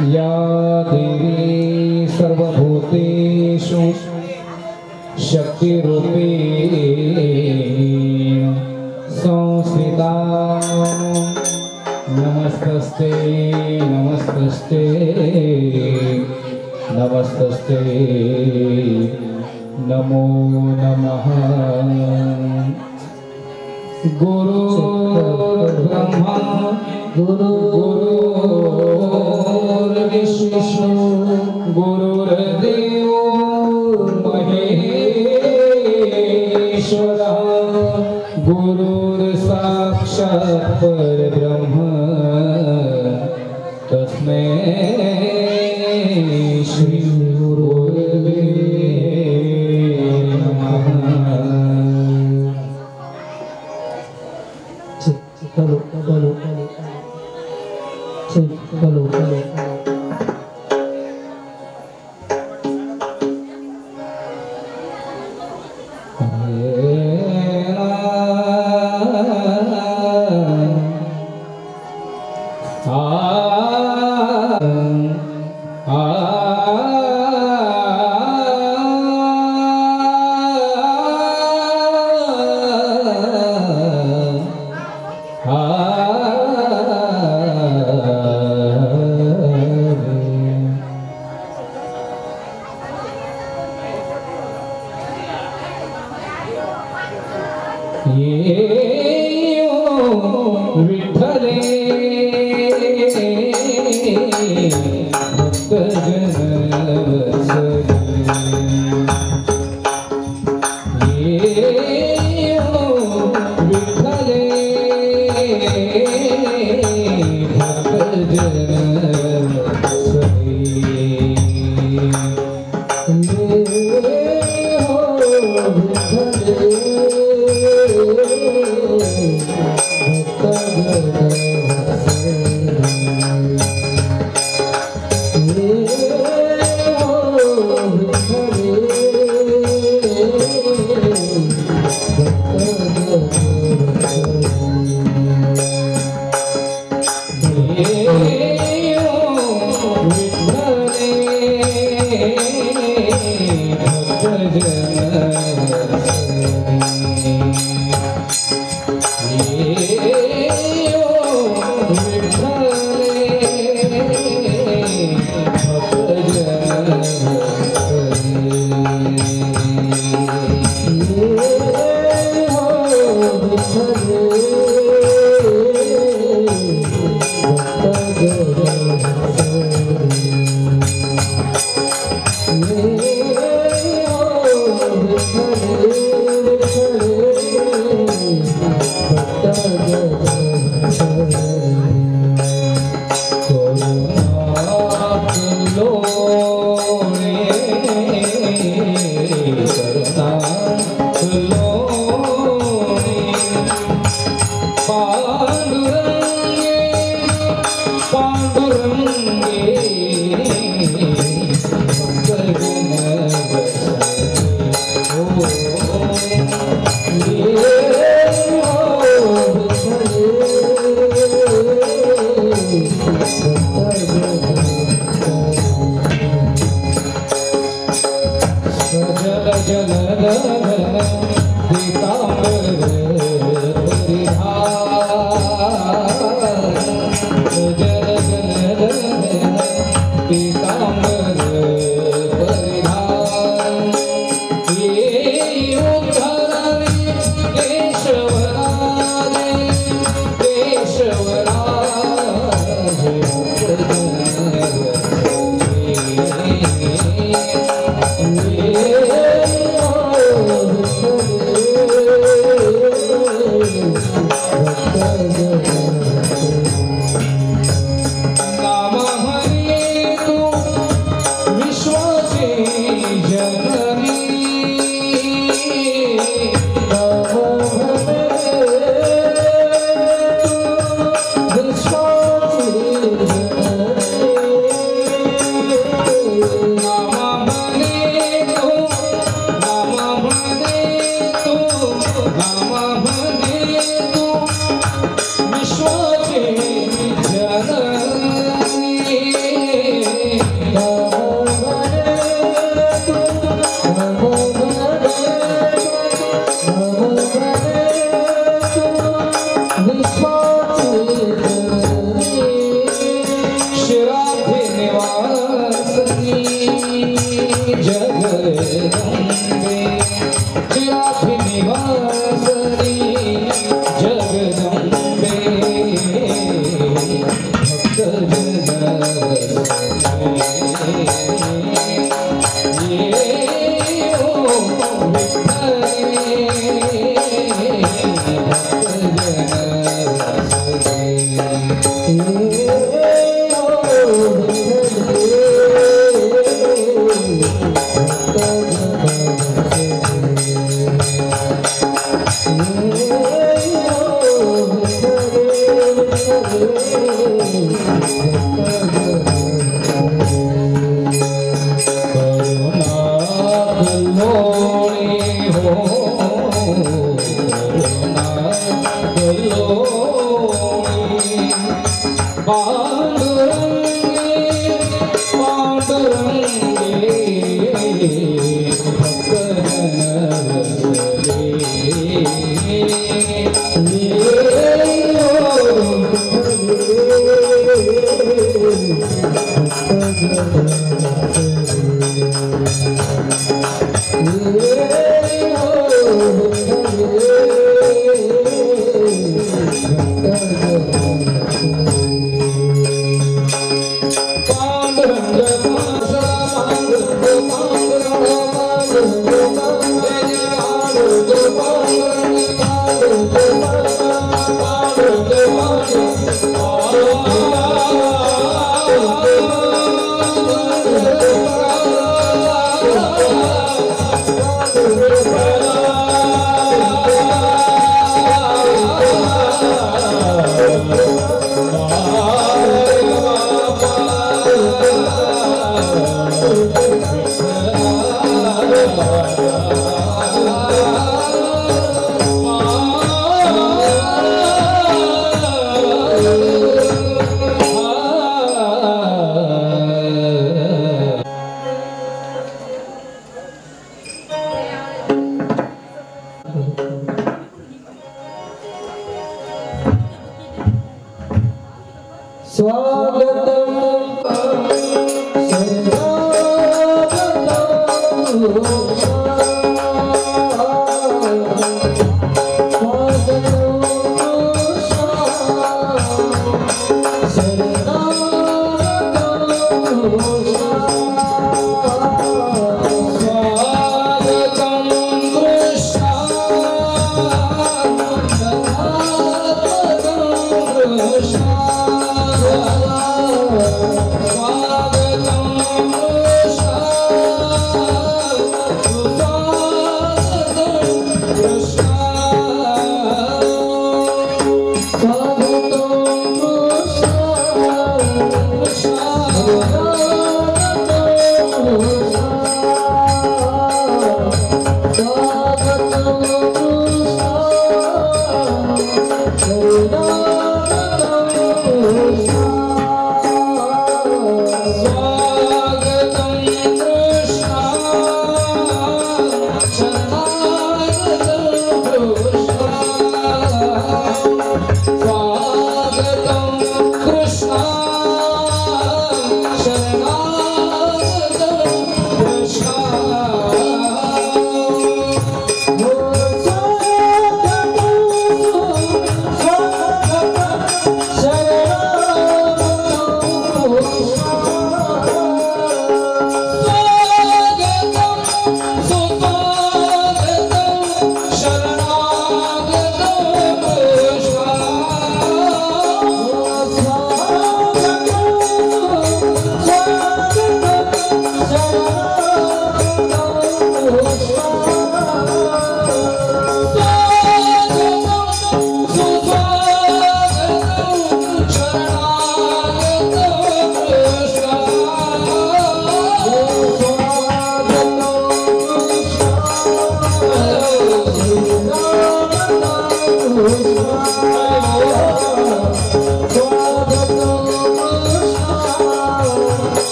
या देवी सर्वभूतेषु शक्तिरूपेण संस्थिता। नमस्तस्ते नमस्तस्ते नमस्तस्ते नमो नमः। गुरुर्ब्रह्मा गुरुर्विष्णु गुरुर्देवो महेश्वरः गुरुर्साक्षात् परब्रह्म तस्मै श्री गुरुर्वे नमः।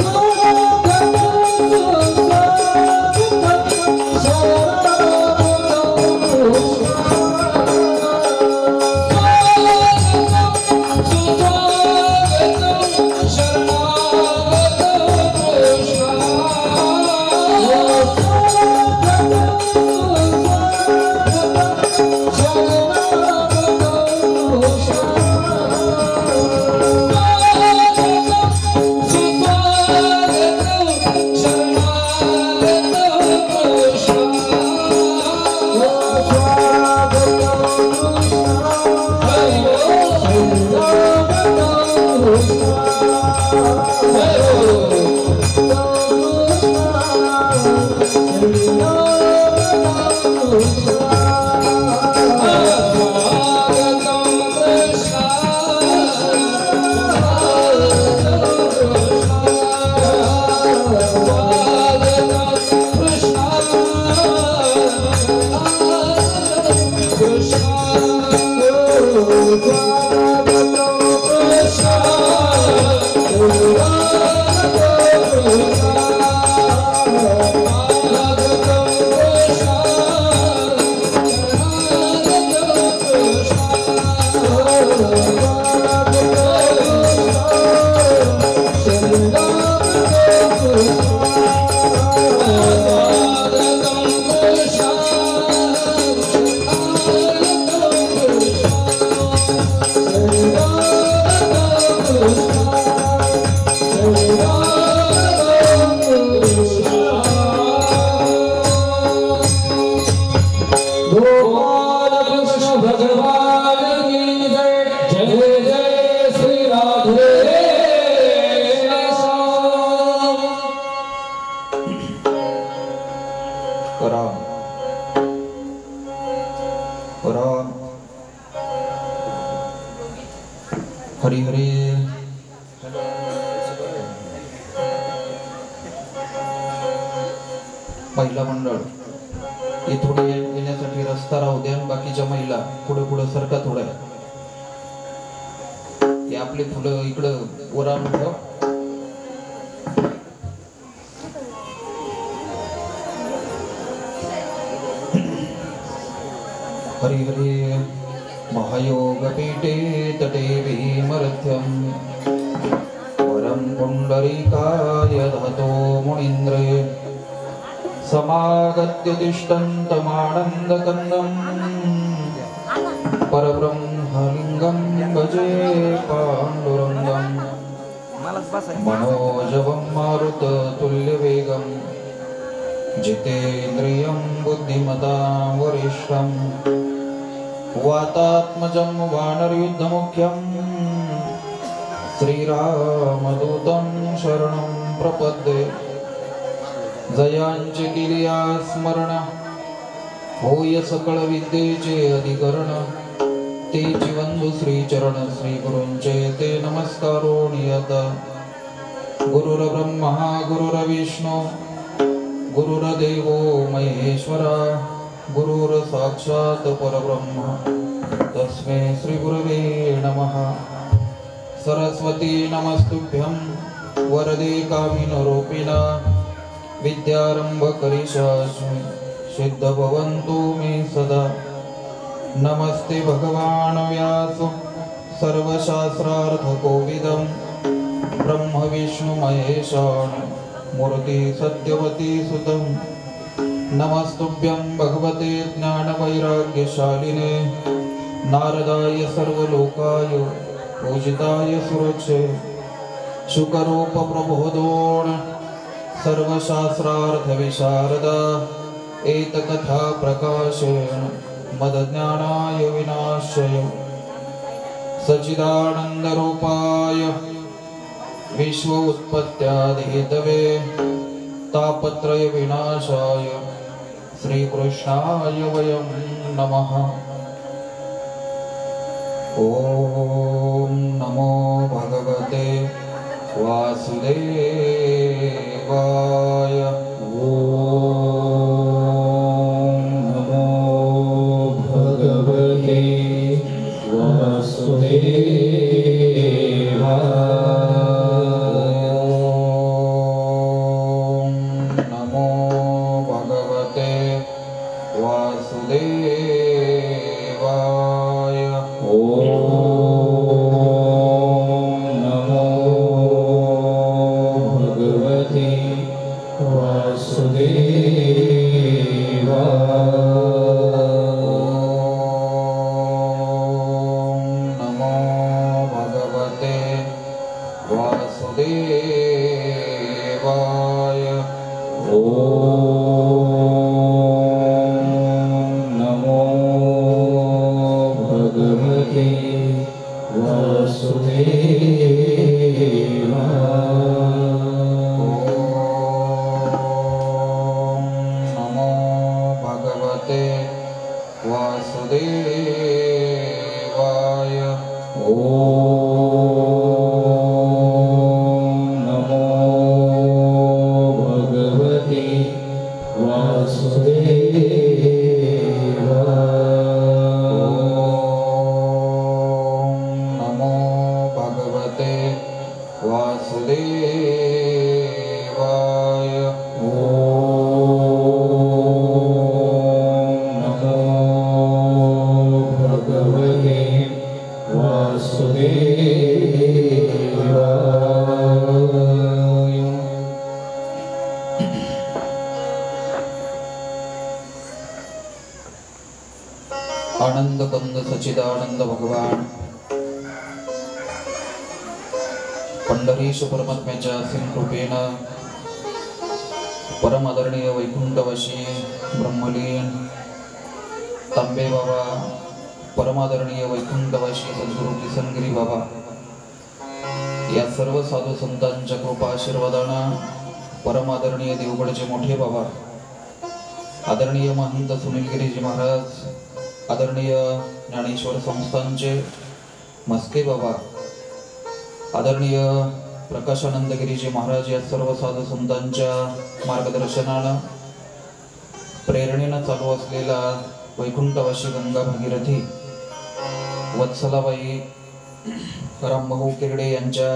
Oh हरी हरी पहिला मंडळ हे थोडे येण्यासाठी रस्ता राहू द्या. बाकीच्या महिला पुढे पुढे सरका थोड्या. हे आपले फुलं इकडं वराम ठेव. हरी हरी महायोगपीठे तटे भीमरथ्यं वरं पुण्डरीकाय धातो मुनीन्द्रे समागत्य तिष्ठन्तमानन्दकन्दं परब्रह्मलिङ्गं भजे पाण्डुरङ्गं मनोजवं मारुततुल्यवेगं जितेन्द्रियं बुद्धिमतां वरिष्ठं वातात्मजं वानरयुद्धमुख्यं श्रीरामदूतं शरणं प्रपद्ये. जयांचे केलिया स्मरण होय सकळ विद्येचे अधिकरण. तेची वंदू श्रीचरण श्री गुरूंचे ते नमस्कारो नियत. गुरुर्ब्रह्मा गुरुर्विष्णू गुरुर्देवो महेश्वरा गुरुर्साक्षात् परब्रह्म तस्मै श्री गुरवे नमः. सरस्वती नमस्तुभ्यं वरदे कामिनरूपिणा विद्यारंभ करिष्यामि सिद्ध भवन्तु मे सदा. नमस्ते भगवान् व्यास सर्वशास्त्रार्थकोविदं ब्रह्म विष्णु महेशान मूर्ति सत्यवती सुतं. नमस्तुभ्यं भगवते ज्ञानवैराग्यशालिने नारदाय सर्वलोकाय पूजिताय सुरक्षे शुकरूप प्रबोधोण सर्वशास्त्रार्थविशारदा एतकथा प्रकाशेन मदज्ञानाय विनाशय सच्चिदानन्दरूपाय विश्व उत्पत्त्यादिहेतवे तापत्रय विनाशाय श्रीकृष्णाय वयं नमः. ॐ नमो भगवते वासुदेवाय. ॐ नमो भगवते वासुदेवाय. ॐ नमो भगवते वासुदेवाय. ॐ नमो भगवते कंद सच्चिदानंद भगवान पंढरीश परमात्म्याच्या असीम कृपेनं परम आदरणीय वैकुंठवासी ब्रह्मलीन तांबे बाबा, परमादरणीय वैकुंठवासी सद्गुरू किसनगिरी बाबा या सर्व साधू संतांच्या कृपा आशीर्वादानं परमादरणीय देवगडचे मोठे बाबा, आदरणीय महंत सुनीलगिरीजी महाराज, आदरणीय ज्ञानेश्वर संस्थानचे मस्के बाबा, आदरणीय प्रकाशानंदगिरीजी महाराज या सर्व साधू संतांच्या मार्गदर्शनानं प्रेरणेनं चालू असलेला वैकुंठवासी गंगा भागीरथी वत्सलाबाई रामभाऊ उकिरडे यांच्या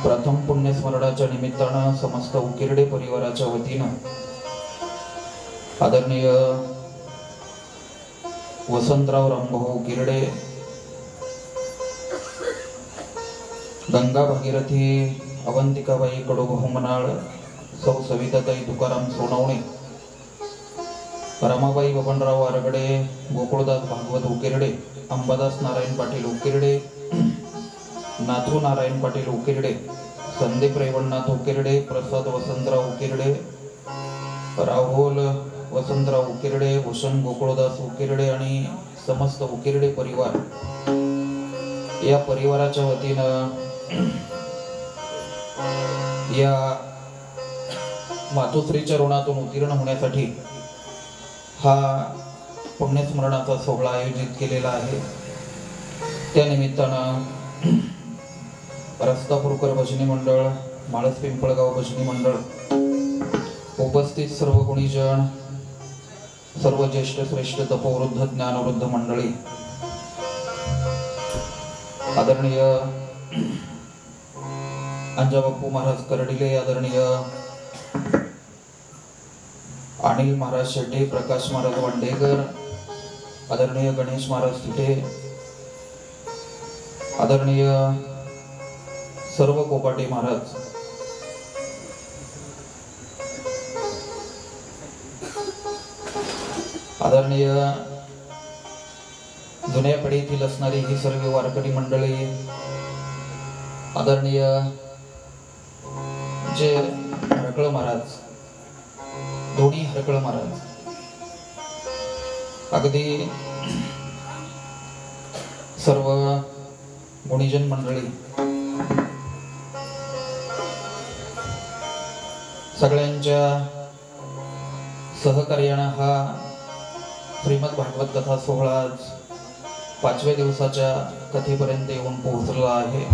प्रथम पुण्यस्मरणाच्या निमित्तानं समस्त उकिरडे परिवाराच्या वतीनं आदरणीय वसंतराव रामभाऊ उकिरडे, गंगा भागीरथी अवंतिकाबाई कडूभाऊ मनाळ, सौ सविताताई तुकाराम सोनवणे, रमाबाई बबनराव आरगडे, गोकुळदास भागवत उकिरडे, अंबादास नारायण पाटील उकिरडे, नाथू नारायण पाटील उकिरडे, संदीप रेवणनाथ उकिरडे, प्रसाद वसंतराव उकिरडे, राहुल वसंतराव उकिरडे, भूषण गोकुळदास उकिरडे आणि समस्त उकिरडे परिवार या परिवाराच्या वतीनं या मातोश्रीच्या ऋणातून उत्तीर्ण होण्यासाठी हा पुण्यस्मरणाचा सोहळा आयोजित केलेला आहे. त्या निमित्तानं रस्तापूरकर भजनी मंडळ, माळस पिंपळगाव भजनी मंडळ, उपस्थित सर्व गुणीजन, सर्व ज्येष्ठ श्रेष्ठ तपोवृद्ध ज्ञानवृद्ध मंडळी, आदरणीय अंजाबापू महाराज करडिले, आदरणीय अनिल महाराज शेट्टे, प्रकाश महाराज वांडेकर, आदरणीय गणेश महाराज तिथे, आदरणीय सर्व कोपाटे महाराज, आदरणीय जुन्या पिढीतील असणारी ही सर्व वारकरी मंडळी, आदरणीय जे हरकळ महाराज, दोन्ही हरकळ महाराज, अगदी सर्व गुणीजन मंडळी, सगळ्यांच्या सहकार्यानं हा श्रीमद भागवत कथा सोहळा आज 5व्या दिवसाच्या कथेपर्यंत येऊन पोहोचला आहे.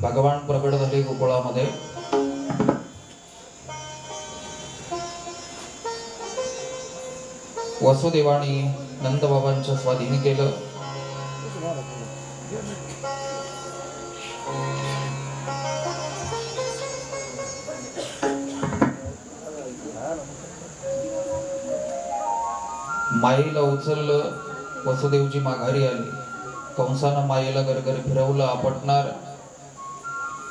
भगवान प्रगट झाले गोकुळामध्ये. वसुदेवानी नंदबाबांच्या स्वाधीन केलं. माईला उचललं, वसुदेवजी माघारी आले. कंसानं मायेला गरगर फिरवलं, आपटणार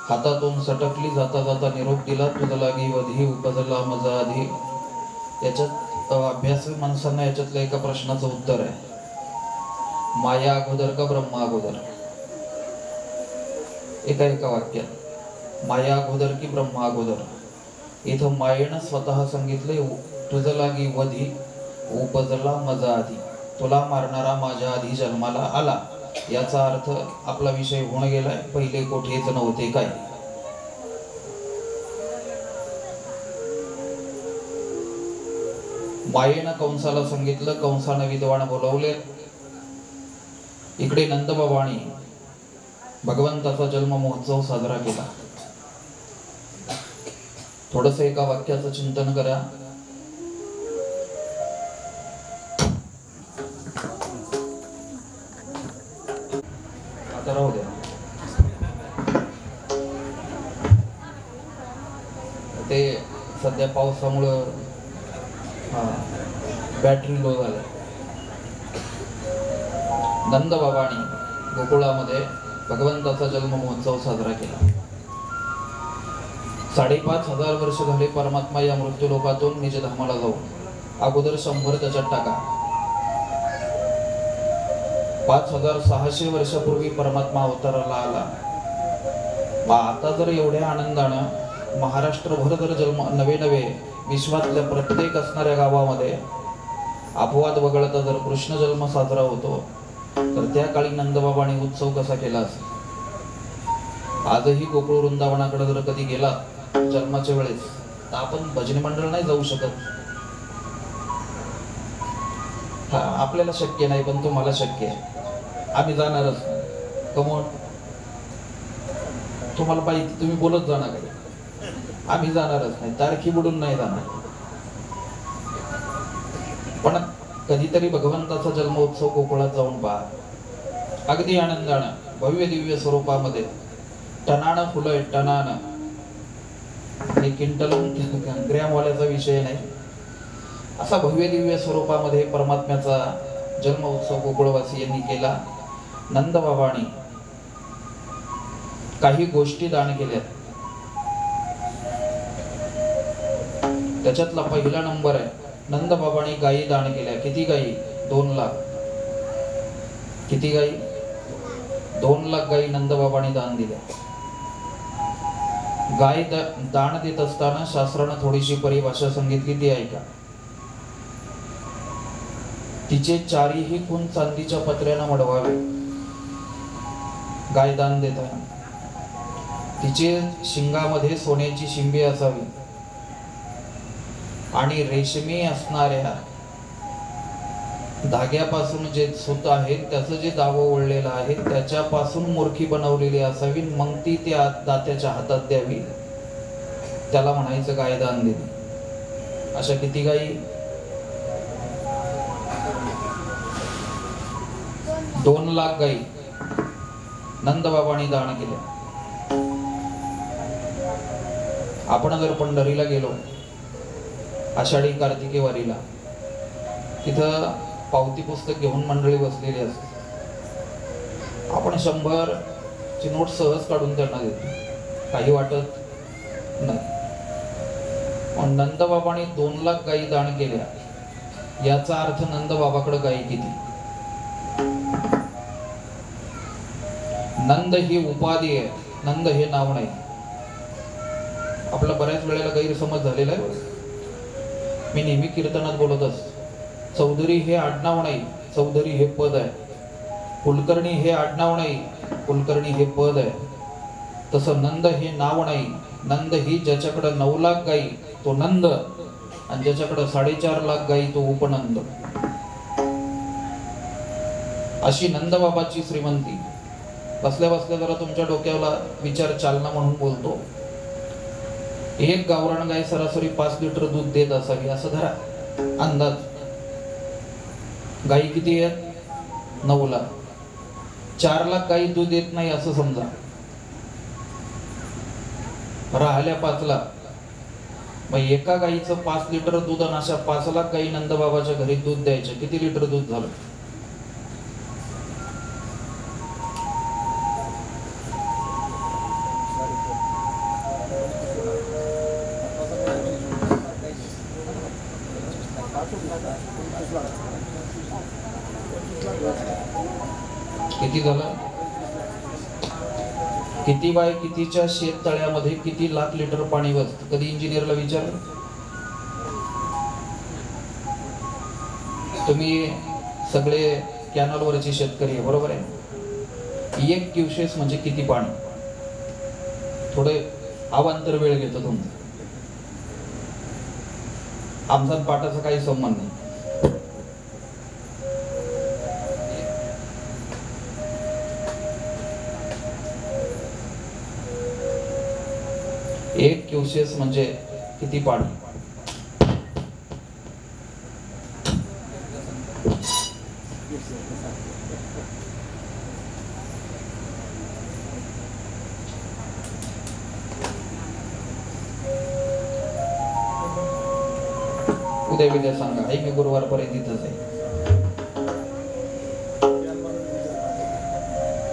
हातातून सटकली, जाता जाता निरोप दिला, तुझ लागी वधी उपजला मजा आधी. याच्यात अभ्यासी माणसांना याच्यातलं एका प्रश्नाचं उत्तर आहे, माया अगोदर का ब्रह्मा अगोदर? एका वाक्यात माया अगोदर की ब्रह्मा अगोदर? इथं मायेनं स्वतः सांगितले, तुझ लागी वधी उपजला मजा आधी, तुला मारणारा माझ्या आधी जन्माला आला. याचा अर्थ आपला विषय होऊन गेलाय, पहिले कोठेच नव्हते काय. मायेनं कंसाला सांगितलं, कंसानं विद्वान बोलवले. इकडे नंदबाबांनी भगवंताचा जन्म महोत्सव साजरा केला. थोडस एका वाक्याचं चिंतन करा. आता राहू द्या, ते सध्या पावसामुळं बॅटरी लो झालं. नंदबाबांनी गोकुळामध्ये भगवंताचा जन्म महोत्सव साजरा केला. 5,500 वर्ष झाले परमात्मा या मृत्यू लोकातून निज धामाला जाऊन. अगोदर 100 त्याच्यात टाका. 5600 वर्षापूर्वी परमात्मा अवताराला आला. मग आता जर एवढ्या आनंदानं महाराष्ट्रभर जर जन्म नवे नवे विश्वातल्या प्रत्येक असणाऱ्या गावामध्ये अपवाद वगळता जर कृष्ण जन्म साजरा होतो, तर त्या काळी नंदबाबांनी उत्सव कसा केला असेल. आजही गोकुळ वृंदावनाकडे जर कधी गेला जन्माच्या वेळेस, तर आपण भजनी मंडळ नाही जाऊ शकत. हा आपल्याला शक्य नाही, पण तुम्हाला शक्य आहे. आम्ही जाणारच नाही. कमोन तुम्हाला पाहिजे तुम्ही बोलत जाणार, आम्ही जाणारच नाही. तारखी बुडून नाही जाणार. पण कधीतरी भगवंताचा जन्मोत्सव गोकुळात जाऊन पहा. अगदी आनंदानं भव्य दिव्य स्वरूपामध्ये टनानं फुलं आहेत. टनानं हे क्विंटल ग्रॅमवाल्याचा विषय नाही. असा भव्य दिव्य स्वरूपामध्ये परमात्म्याचा जन्म उत्सव गोकुळवासी यांनी केला. नंदबाबांनी काही गोष्टी दान केल्या. त्याच्यातला पहिला नंबर आहे, नंदबाबांनी गायी दान केल्या. किती गायी? 2 लाख. किती गायी? 2 लाख गायी नंदबाबांनी दान दिल्या. गाय दान देत असताना शास्त्रानं थोडीशी परिभाषा सांगितली, ती ऐका. तिचे चारीही खून चांदीच्या पत्र्यानं मडवावे. गाय दान देताना तिचे शिंगामध्ये सोन्याची शिंबी असावी आणि रेशमी असणाऱ्या धाग्यापासून जे सूत आहे त्याचं जे दावं ओढलेलं आहे त्याच्यापासून मोरखी बनवलेली असावी. मग ती त्या दात्याच्या हातात द्यावी. त्याला म्हणायचं गाय दान दिली. अशा किती गायी? 2 लाख गायी नंदबाबांनी दान केल्या. आपण जर पंढरीला गेलो आषाढी कार्तिकी वारीला, तिथं पावती पुस्तक घेऊन मंडळी बसलेली असते. आपण 100 ची नोट सहज काढून त्यांना देतो, काही वाटत नाही. पण नंदबाबांनी 2 लाख गायी दान केल्या. याचा अर्थ नंदबाबाकडे गायी किती? नंद ही उपाधी आहे, नंद हे नाव नाही. आपला बऱ्याच वेळेला गैरसमज झालेला आहे. मी नेहमी कीर्तनात बोलत असतो, चौधरी हे आडनाव नाही, चौधरी हे पद आहे. कुलकर्णी हे आडनाव नाही, कुलकर्णी हे पद आहे. तसं नंद हे नाव नाही. नंद ही ज्याच्याकडे 9 लाख गायी तो नंद, आणि ज्याच्याकडे 4.5 लाख गायी तो उपनंद. अशी नंदबाबाची श्रीमंती. बसल्या बसल्या जरा तुमच्या डोक्याला विचार चालना म्हणून बोलतो. एक गावरान गाय सरासरी 5 लिटर दूध देत असावी असं धरा अंदाज. गायी किती आहेत? 9 लाख. 4 लाख गायी दूध देत नाही असं समजा. राहिल्या 5 लाख. मग एका गायीचं 5 लिटर दूध आणि अशा 5 लाख गायी नंदबाबाच्या घरी दूध द्यायचे. किती लिटर दूध झालं? किती झालं? किती बाय कितीच्या शेततळ्यामध्ये किती लाख लिटर पाणी बसतं? कधी इंजिनियरला विचारलं? तुम्ही सगळे कॅनलवरचे शेतकरी आहे, बरोबर आहे? 1 क्युसेस म्हणजे किती पाणी? थोडे अवांतर वेळ घेतो तुमचा. आमचा पाटाचा काही संबंध नाही. 1 क्युसेस म्हणजे किती पाणी? उद्या सांगा. मी गुरुवारपर्यंत इथंच आहे.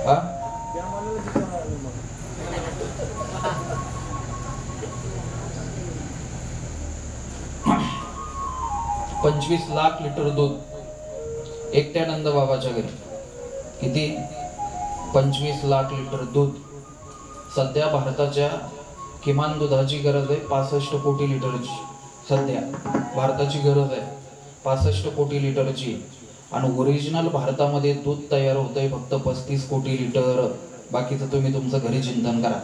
हा 25 लाख लिटर दूध एकट्या नंदबाबाच्या घरी. किती? 25 लाख लिटर दूध. सध्या भारताच्या किमान दुधाची गरज आहे 65 कोटी लिटरची. सध्या भारताची गरज आहे 65 कोटी लिटरची, आणि ओरिजिनल भारतामध्ये दूध तयार होतंय फक्त 35 कोटी लिटर. बाकीचं तुम्ही तुमचं घरी चिंतन करा.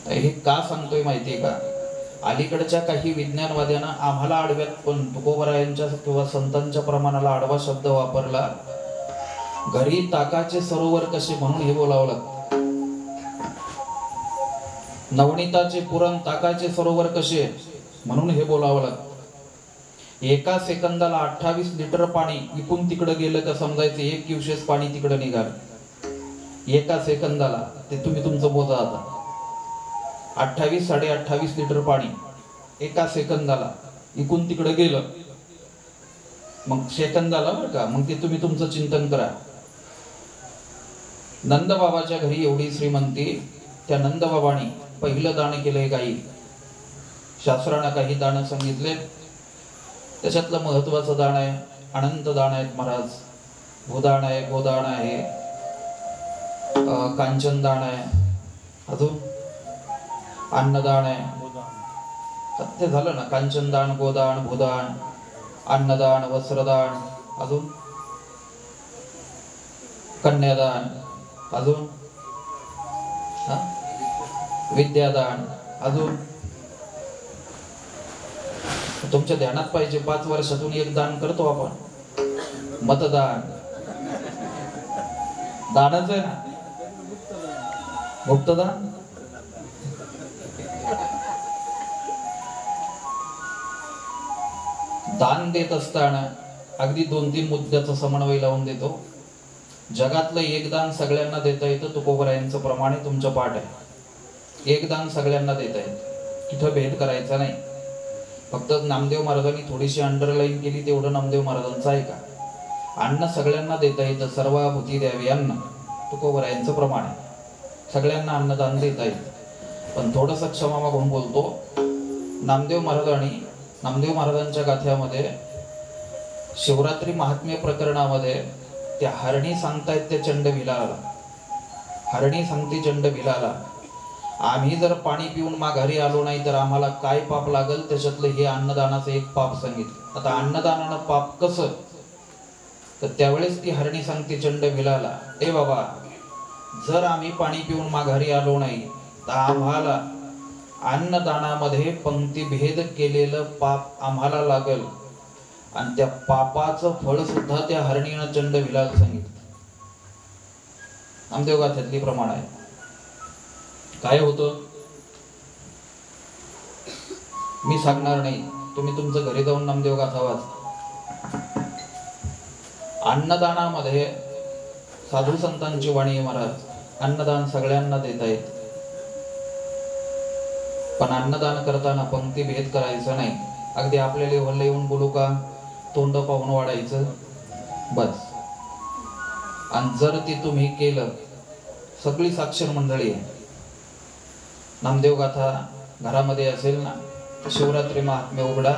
हे का सांगतोय माहितीये का? अलीकडच्या काही विज्ञानवाद्यांना आम्हाला आडव्यात, पण तुकोबरायांच्या किंवा संतांच्या प्रमाणाला आडवा शब्द वापरला. घरी ताकाचे सरोवर कसे म्हणून हे बोलावं लागतं. नवनीताचे पुरण ताकाचे सरोवर कसे म्हणून हे बोलावं लागतं. एका सेकंदाला 28 लिटर पाणी इकडून तिकडं गेलं का समजायचं 1 क्युसेस पाणी तिकडं निघालं. एका सेकंदाला ते तुम्ही तुमचं मोजा आता. 28 28.5 लिटर पाणी एका सेकंदाला इकडून तिकडं गेलं. मग सेकंदाला बरं का, मग ते तुम्ही तुमचं चिंतन करा. नंदबाबाच्या घरी एवढी श्रीमंती, त्या नंदबाबांनी पहिलं दान केलंय गाई. शास्त्रानं काही दान सांगितले, त्याच्यातलं महत्वाचं दान आहे अनंत दान आहेत महाराज. भूदान आहे, गोदान आहे, कांचन दान आहे, अजून अन्नदान आहे. ते झालं ना, कांचन दान, गोदान, भूदान, अन्नदान, वस्त्रदान, अजून कन्यादान, अजून विद्यादान, अजून तुमच्या ध्यानात पाहिजे 5 वर्षातून एक दान करतो आपण, मतदान. दानच आहे ना, मुक्तदान. दान देत असताना अगदी 2-3 मुद्द्याचा समन्वय लावून देतो. जगातलं एक दान सगळ्यांना देता येतं, तुकोबरायांचं प्रमाण आहे, तुमचं पाठ आहे. एक दान सगळ्यांना देता येतं, तिथं भेद करायचा नाही. फक्त नामदेव महाराजांनी थोडीशी अंडरलाईन केली, तेवढं नामदेव महाराजांचं आहे का. अन्न सगळ्यांना देता येतं, सर्वाभूती द्यावी अन्न, तुकोबरायांचं प्रमाण आहे. सगळ्यांना अन्नदान देता येतं. पण थोडंसं क्षमा मागून बोलतो. नामदेव महाराजांच्या गाथ्यामध्ये शिवरात्री महात्म्य प्रकरणामध्ये त्या हरणी सांगतायत त्या चंड भिलाला. हरणी सांगते चंड भिलाला, आम्ही जर पाणी पिऊन माघारी आलो नाही तर आम्हाला काय पाप लागल, त्याच्यातलं हे अन्नदानाचं एक पाप सांगितलं. आता अन्नदानानं पाप कसं, तर त्यावेळेस ती हरणी सांगते चंड भिलाला, ए बाबा, जर आम्ही पाणी पिऊन माघारी आलो नाही तर आम्हाला अन्नदानामध्ये पंक्तिभेद केलेलं पाप आम्हाला लागल. आणि त्या पापाचं फळ सुद्धा त्या हरणीनं चंड भिलाला सांगितलं. नामदेव गाथ्यातली प्रमाण आहे. काय होतं मी सांगणार नाही, तुम्ही तुमचं घरी जाऊन नामदेव गाथा वाचा. अन्नदानामध्ये साधू संतांची वाणी आहे महाराज, अन्नदान सगळ्यांना देता येत, पण अन्नदान करताना पंक्ती भेद करायचं नाही. अगदी आपल्या लेवलला येऊन बोलू का, तोंड पाहून वाढायचं बस. आणि जर ते तुम्ही केलं, सगळी साक्षर मंडळी आहे, नामदेव गाथा घरामध्ये असेल ना, शिवरात्री महात्म्य उघडा,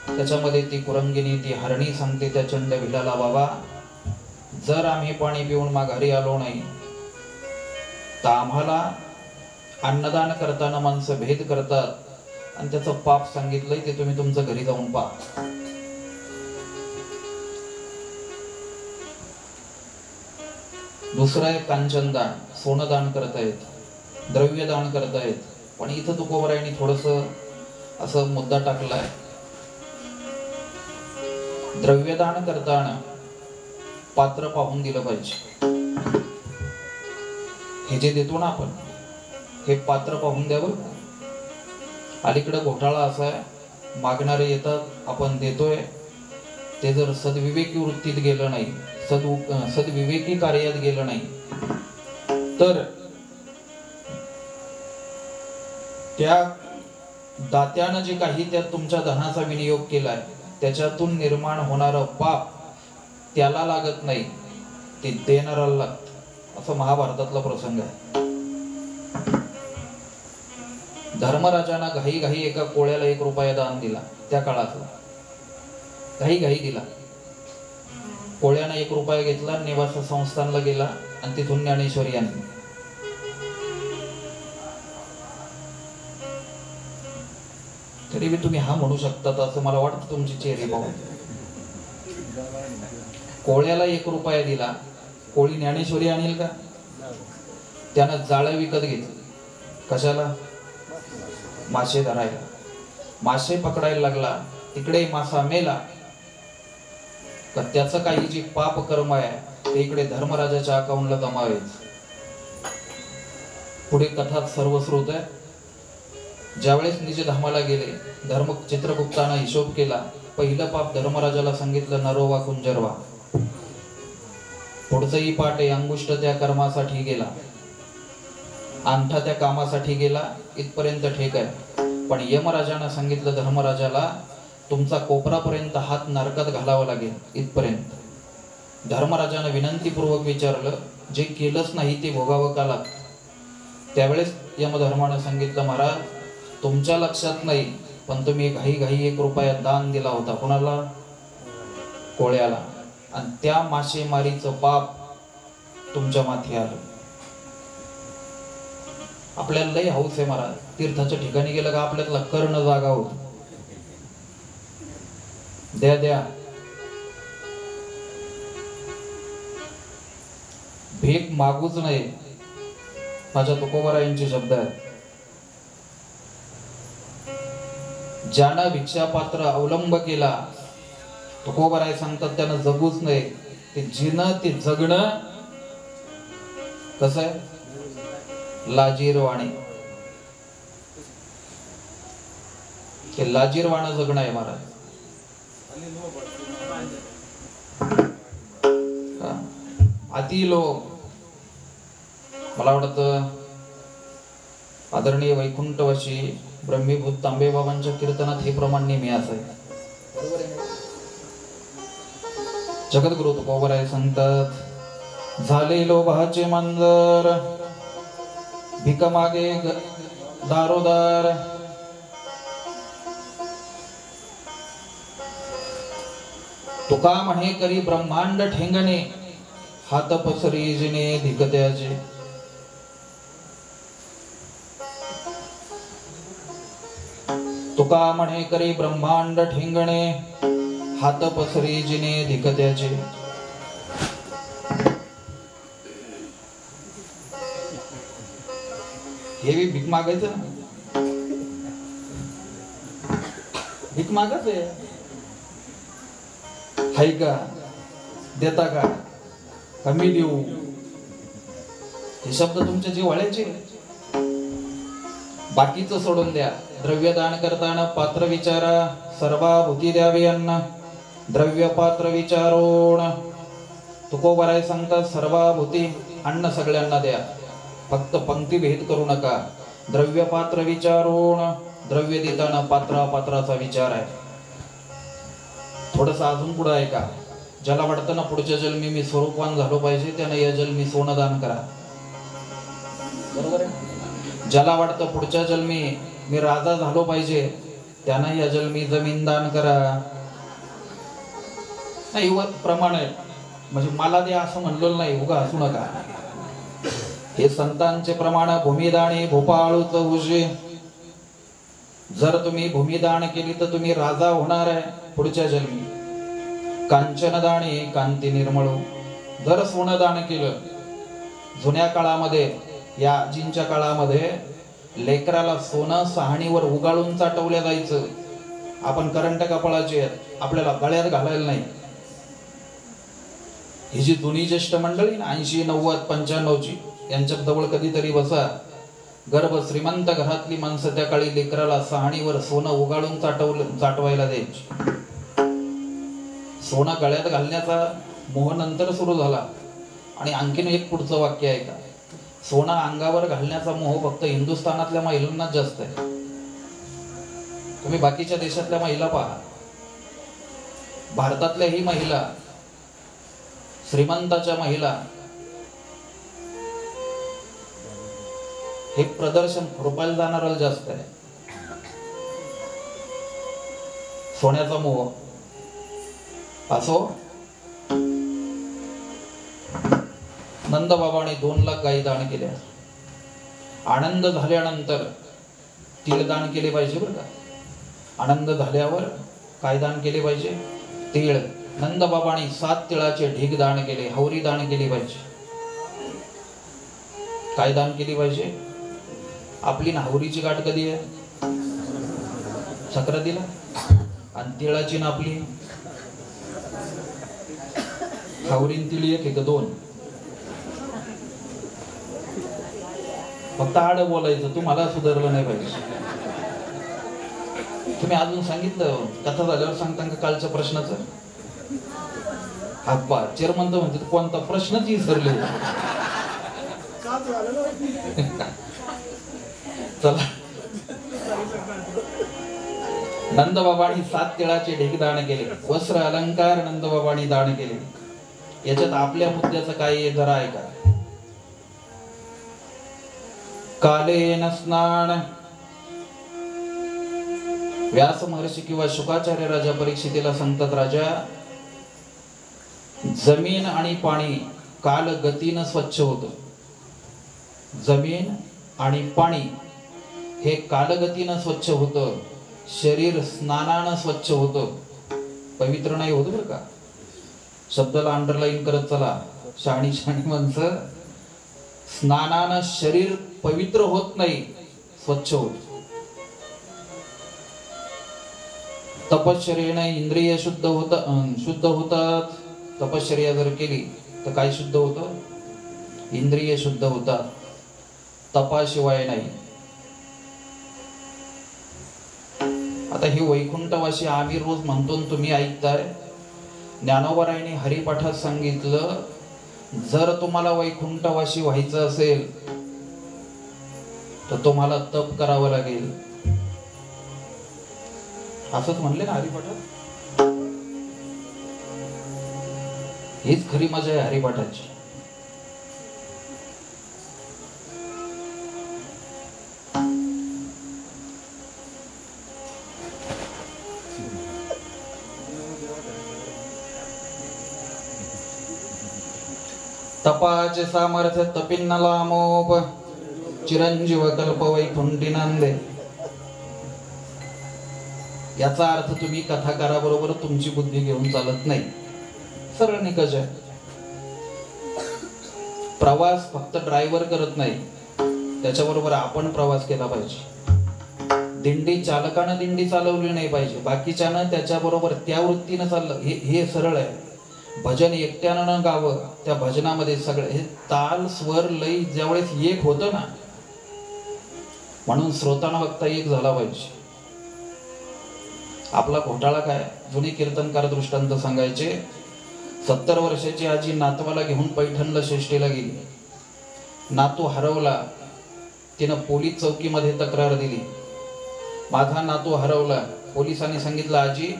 त्याच्यामध्ये ती कुरंगिनी, ती हरणी सांगते त्या चंड भिलाला, बाबा, जर आम्ही पाणी पिऊन माघारी आलो नाही तर आम्हाला अन्नदान करताना माणसं भेद करतात आणि त्याचं पाप सांगितलंय, ते तुम्ही तुमचं घरी जाऊन पहा. दुसरं आहे कांचनदान, सोनं दान करतायत, द्रव्य दान करतायत. पण इथं तुकोबरायांनी थोडस असं मुद्दा टाकलाय. द्रव्यदान करताना पात्र पाहून दिलं पाहिजे. हे जे देतो ना आपण, हे पात्र पाहून द्यावं. अलीकडे घोटाळा असा आहे, मागणारे येतात, आपण देतोय, ते जर सद्विवेकी वृत्तीत गेलं नाही, सद्विवेकी कार्यात गेलं नाही तर त्या दात्यानं जे काही त्यात तुमच्या धनाचा विनियोग केलाय त्याच्यातून निर्माण होणारं पाप त्याला लागत नाही, ते देणाऱ्याला लागतं. असं महाभारतातला प्रसंग आहे. धर्मराजानं घाई घाई एका कोळ्याला 1 रुपया दान दिला. त्या काळातला घाई घाई दिला. कोळ्यानं 1 रुपया घेतला, निवास संस्थानला गेला आणि तिथून ज्ञानेश्वरी आणली. तरी बी तुम्ही हा म्हणू शकतात असं मला वाटतं तुमची चेहरे पाहून. कोळ्याला 1 रुपया दिला, कोळी ज्ञानेश्वरी आणील का? त्यानं जाळं विकत घेतलं. कशाला? मासे धरायला. मासे पकडायला लागला, तिकडे मासा मेला का त्याचं काही जे पाप कर्म आहे ते इकडे धर्मराजाच्या अकाउंटला जमावेच. पुढे कथा सर्वश्रुत आहे. ज्यावेळेस निजधामाला गेले, धर्म चित्रगुप्तानं हिशोब केला. पहिलं पाप धर्मराजाला सांगितलं, नरोवा कुंजरवा. पुढचंही पाठ आहे, अंगुष्ठ त्या कर्मासाठी गेला, अंगठा त्या कामासाठी गेला, इथपर्यंत ठीक आहे. पण यमराजानं सांगितलं धर्मराजाला, तुमचा कोपरापर्यंत हात नरकात घालावा लागेल, इथपर्यंत. धर्मराजानं विनंतीपूर्वक विचारलं, जे केलंच नाही ते भोगावं का लागतं? त्यावेळेस यमधर्मानं सांगितलं, महाराज तुमच्या लक्षात नाही, पण तुम्ही घाई 1 रुपया दान दिला होता. कोणाला? कोळ्याला. आणि त्या मासेमारीचं पाप तुमच्या माथी आलं. आपल्याला लय हौस आहे महाराज, तीर्थाच्या ठिकाणी गेलं का आपल्याला कर्ण जागा होत. द्या द्या, भीक मागूच नाही. माझ्या तुकोबारायांचे शब्द आहेत. ज्यानं भिक्षापात्र अवलंब केला, तुकोबाराय सांगतात त्यानं जगूच नाही. ते जिणं ते जगणं कसं आहे? लाजीरवाणे. ते लाजीरवाणं जगणं आहे महाराज. अति लोक. मला वाटतं आदरणीय वैकुंठवासी ब्रह्मीभूत तांबेबाबांच्या कीर्तनात हे प्रमाण नेहमी असायचं. जगद्गुरु तुकोबाराय सांगतात, झाले लोभाचे मांजर भिक मागे दारोदार. तुका म्हणे करी ब्रह्मांड ठेंगणे हात पसरी जिने धिकत्याचे. तुका म्हणे करी ब्रह्मांड ठेंगणे हात पसरी जिने धिकत्याचे. हे बी भीक मागायचं, भीक मागाच आहे. हाय का? देता का? कमी देऊ. हे शब्द तुमच्या जिव्हाळ्याचे. बाकीचं सोडून द्या. द्रव्य दान करताना पात्र विचारा, सर्वाभूती द्यावी अन्न द्रव्य पात्र विचारोण. तुकोबाराय सांगतात, सर्वाभूती अन्न सगळ्यांना द्या, फक्त पंक्ती भेद करू नका. द्रव्य पात्र विचारोण. द्रव्य देताना पात्राचा विचार आहे. थोडस अजून पुढे आहे का? ज्याला वाटतं ना पुढच्या जन्मी मी स्वरूपवान झालो पाहिजे, त्यानं या जन्मी सोनं दान करा. बरोबर आहे? ज्याला वाटतं पुढच्या जन्मी मी राजा झालो पाहिजे, त्यानं या जन्मी जमीन दान करा. नाही वर प्रमाण आहे. म्हणजे मला दे असं म्हणलेलं नाही, उगा असू नका. हे संतांचे प्रमाण. भूमिदानी भोपाळूच हुजे. जर तुम्ही भूमिदान केली तर तुम्ही राजा होणार आहे पुढच्या जन्मी. कांचनदानी कांती निर्मळू. जर सोनं दान केलं, जुन्या काळामध्ये या आजींच्या काळामध्ये लेकराला सोनं सहाणीवर उगाळून चाटवल्या जायचं. आपण करंट कपाळाचे आहेत, आपल्याला गळ्यात घालायला नाही. ही जी जुनी ज्येष्ठ मंडळी 80, 90, 95ची, यांच्या जवळ कधीतरी बसा. गर्भ श्रीमंत घरातली माणसं त्या काळी लेकराला सहाणीवर सोनं उगाळून चाटवायला द्यायची. सोनं गळ्यात घालण्याचा मोह नंतर सुरू झाला. आणि आणखीन एक पुढचं वाक्य आहे का, सोनं अंगावर घालण्याचा मोह फक्त हिंदुस्थानातल्या महिलांनाच जास्त आहे. तुम्ही बाकीच्या देशातल्या महिला पहा, भारतातल्याही महिला, श्रीमंताच्या महिला, हे प्रदर्शन रुपयाला जाणाऱ्याला जास्त आहे. सोन्याचा मोह असो नंदबाबांनी 2 लाख गायी दान केल्या. आनंद झाल्यानंतर तिळ दान केले पाहिजे बरं का. आनंद झाल्यावर काय दान केले पाहिजे? तीळ. नंदबाबांनी 7 तिळाचे ढीग दान केले. हवरी दान केली पाहिजे. काय दान केली पाहिजे? आपली हवरीची गाठ कधी आहे? सक्रातीला. आणि तिळाची ना आपली हवरीन तिळी एक 2. फक्त आड बोलायचं, तुम्हाला सुधारलं नाही पाहिजे. तुम्ही अजून सांगितलं कथा झाल्यावर सांगता का कालच्या प्रश्नाचं? आप्पा चेअरमन तर म्हणते कोणता प्रश्नच विसरले. चला, नंदबाबांनी 7 तिळाचे ढीग दान केले. वस्त्र अलंकार नंदबाबांनी दान केले. याच्यात आपल्या मुद्द्याचं काय आहे जरा ऐका. कालेन स्नान. व्यास महर्षी किंवा शुकाचार्य राजा परीक्षितीला सांगतात, राजा जमीन आणि पाणी काल गतीनं स्वच्छ होतं. जमीन आणि पाणी हे कालगतीनं स्वच्छ होतं. शरीर स्नानानं स्वच्छ होतं, पवित्र नाही होत बरं का. शब्दाला अंडरलाईन करत चला. शहाणी शहाणी माणसं, स्नानानं शरीर पवित्र होत नाही, स्वच्छ होत. तपश्चर्येने इंद्रिय शुद्ध होतात. तपश्चर्या जर केली तर काय शुद्ध होतं? इंद्रिय शुद्ध होतात. तपाशिवाय नाही. आता ही वैकुंठवासी आम्ही रोज म्हणतो, तुम्ही ऐकताय. ज्ञानोबरायांनी हरिपाठात सांगितलं, जर तुम्हाला वैकुंठवासी व्हायचं असेल तर तुम्हाला तप करावं लागेल. असंच म्हणले ना हरिपाठात. हीच खरी मजा आहे हरिपाठाची. तपाचे सामर्थ्य तपिन्न लामोप चिरंजीव कल्प वैकुंठी नांदे. याचा अर्थ तुम्ही कथाकाराबरोबर तुमची बुद्धी घेऊन चालत नाही. सरळ निकष आहे. प्रवास फक्त ड्रायव्हर करत नाही, त्याच्याबरोबर आपण प्रवास केला पाहिजे. दिंडी चालकानं दिंडी चालवली नाही पाहिजे, बाकीच्यानं त्याच्याबरोबर त्या वृत्तीनं चाललं. हे सरळ आहे. भजन एकट्यानं न गावं, त्या भजनामध्ये सगळे हे ताल स्वर लय ज्यावेळेस एक होतं ना, म्हणून श्रोताना वक्ता एक झाला पाहिजे. आपला घोटाळा काय? जुने कीर्तनकार दृष्टांत सांगायचे. 70 वर्षाची आजी नातवाला घेऊन पैठणला शेष्टीला गेली. नातू हरवला. तिनं पोलीस चौकीमध्ये तक्रार दिली, माझा नातू हरवला. पोलिसांनी सांगितलं, आजी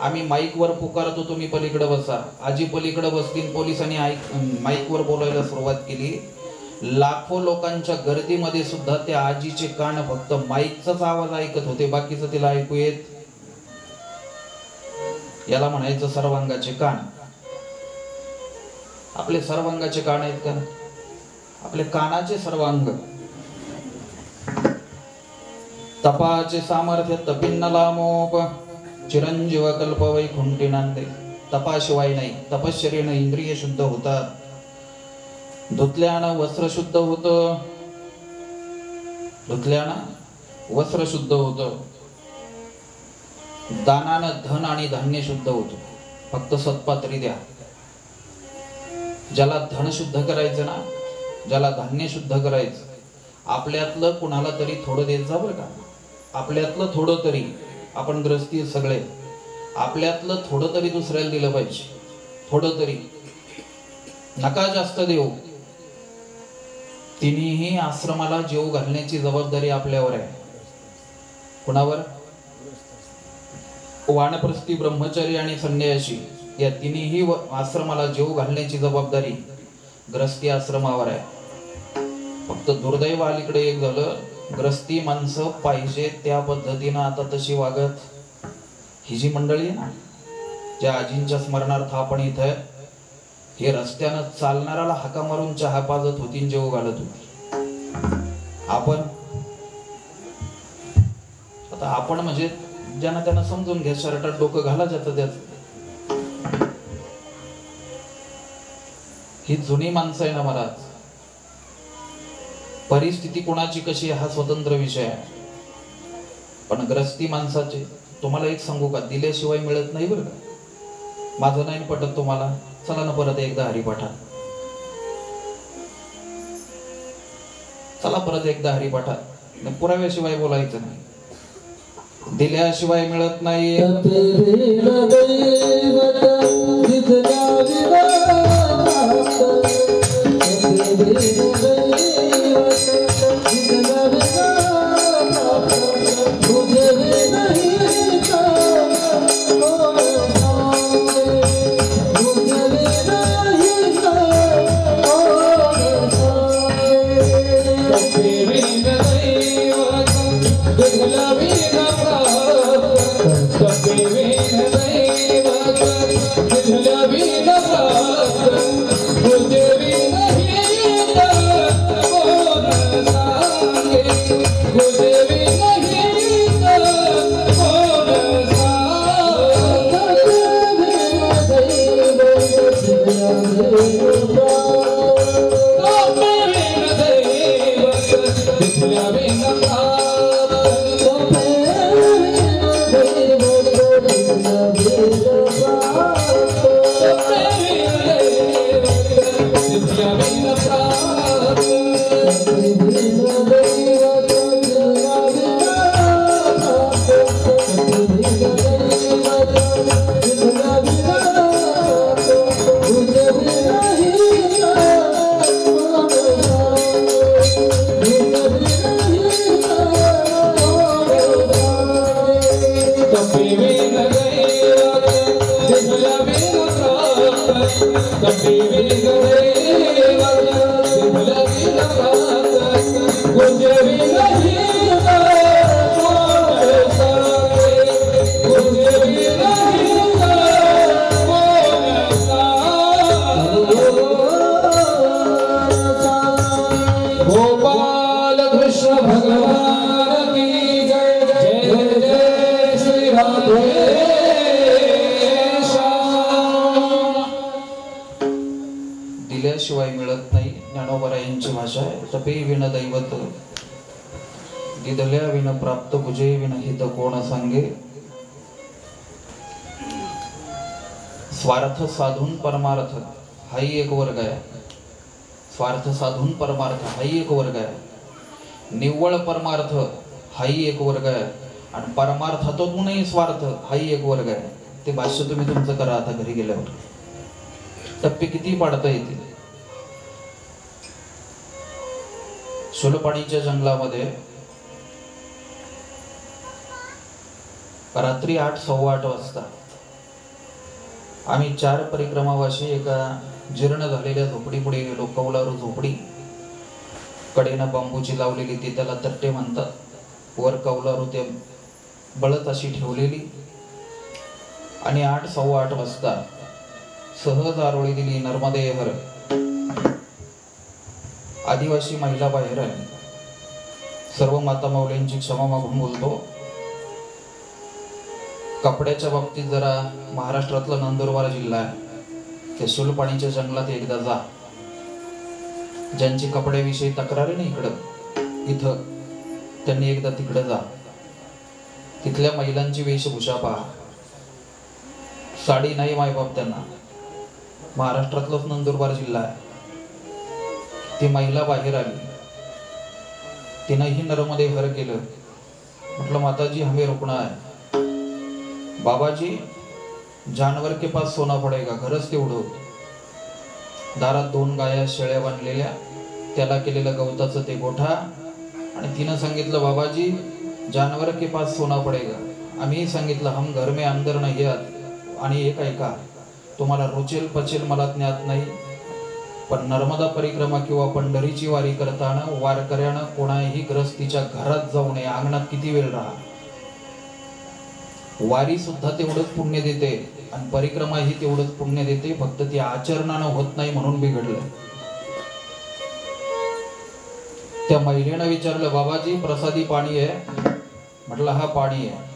आम्ही माईकवर पुकारतो, तुम्ही पलीकडे बसा. आजी पलीकडे बसली. पोलिसांनी माईकवर बोलायला सुरुवात केली. लाखो लोकांच्या गर्दीमध्ये सुद्धा त्या आजीचे कान फक्त माईकचाच आवाज ऐकत होते, बाकीचं तिला ऐकू येत. याला म्हणायचं सर्वांगाचे कान. आपले सर्वांगाचे कान आहेत का? आपले कानाचे सर्वांग. तपाचे सामर्थ्य तपिन्न लामोप चिरंजीव कल्प वैकुंठी नांदे. तपाशिवाय नाही. तपश्चर्येने इंद्रिय शुद्ध होतात. धुतल्यानं वस्त्र शुद्ध होतं. धुतल्यानं वस्त्र शुद्ध होतं. दानानं धन आणि धान्य शुद्ध होतं. फक्त सत्पात्री द्या. ज्याला धन शुद्ध करायचं ना, ज्याला धान्य शुद्ध करायचं, आपल्यातलं कुणाला तरी थोडं देत जा बरं का. आपल्यातलं थोडं तरी, आपण ग्रस्ती सगळे, आपल्यातलं थोडं तरी दुसऱ्याला दिलं पाहिजे. थोडं तरी, नका जास्त देऊ. तिन्ही आश्रमाला जेव घालण्याची जबाबदारी आपल्यावर आहे. कुणावर? वानप्रस्थी, ब्रह्मचारी आणि संन्यासी या तिन्ही आश्रमाला जेव घालण्याची जबाबदारी ग्रस्ती आश्रमावर आहे. फक्त दुर्दैव अलीकडे एक झालं, ग्रस्ती माणसं पाहिजे त्या पद्धतीनं आता तशी वागत. ही जी मंडळी आहे ना, ज्या आजींच्या स्मरणार्थ आपण इथं, हे रस्त्यानं चालणाऱ्याला हाका मारून चहा पाजत होती आणि जेव घालत होती. आपण म्हणजे ज्यांना त्यांना समजून घ्या, शर्टात डोकं घाला जातं त्यात. ही जुनी माणसं आहे ना महाराज. परिस्थिती कोणाची कशी हा स्वतंत्र विषय आहे, पण ग्रस्ती माणसाचे तुम्हाला एक सांगू का, दिल्याशिवाय मिळत नाही बरं का. माझं नाही पटत तुम्हाला, चला ना परत एकदा हरिपाठा, चला परत एकदा हरिपाठा. पुराव्याशिवाय बोलायचं नाही, दिल्याशिवाय मिळत नाही. दिल्याशिवाय मिळत नाही, ज्ञानोबरायांची भाषा आहे. तपे विण दैवत दिदल्या विण प्राप्त, भुजे विण हित कोण सांगे. स्वार्थ साधून परमार्थ हाही एक वर्ग आहे. स्वार्थ साधून परमार्थ हाही एक वर्ग आहे. निव्वळ परमार्थ हाही एक वर्ग आहे, आणि परमार्थातूनही स्वार्थ हाही एक वर्ग आहे. ते भाष्य तुम्ही तुमचं करा आता घरी गेल्यावर. टप्पे किती पाडता येतील. शूलपाणीच्या जंगलामध्ये रात्री 8:15 वाजता आम्ही 4 परिक्रमावासी एका जीर्ण झालेल्या झोपडीपुढे गेलो. कौलारू झोपडी, कडेनं बांबूची लावलेली, ती त्याला तट्टे म्हणतात. वर कौलारू ते बळत अशी ठेवलेली, आणि 8:15 वाजता सहज आरोळी दिली. नर्मदे हर. आदिवासी महिला बाहेर आहे. सर्व माता माऊलींची क्षमा मागून बोलतो. कपड्याच्या बाबतीत जरा महाराष्ट्रातला नंदुरबार जिल्हा आहे, त्या शूलपाणीच्या जंगलात एकदा जा. ज्यांची कपड्याविषयी तक्रार नाही इथं, त्यांनी एकदा तिकडे जा. तिथल्या महिलांची वेशभूषा पहा. साडी नाही मायबाप त्यांना. महाराष्ट्रातलाच नंदुरबार जिल्हा आहे. ती महिला बाहेर आली, तिनंही नर्मदे हर केलं. म्हटलं माताजी हमें रुकना है. बाबाजी जानवर के पास सोना पडेगा. घरच तेवढं. दारात 2 गाया शेळ्या बांधलेल्या, त्याला केलेलं गवताचं ते गोठा, आणि तिनं सांगितलं बाबाजी जानवर के पास सोना पडेगा. आम्ही सांगितलं हम घर में अंदर नाही आत. आणि एक ऐका, तुम्हाला रुचेल पचेल मला ज्ञात नाही, पण नर्मदा परिक्रमा किंवा पंढरीची वारी करताना वारकऱ्यानं कोणाही ग्रस्तीच्या घरात जाऊ नये. अंगणात किती वेळ राहा. वारी सुद्धा तेवढंच पुण्य देते आणि परिक्रमा ही तेवढंच पुण्य देते, फक्त ती आचरणानं होत नाही म्हणून बिघडलं. त्या महिलेनं विचारलं, बाबाजी प्रसादी पाणी आहे? म्हटलं हा पाणी आहे.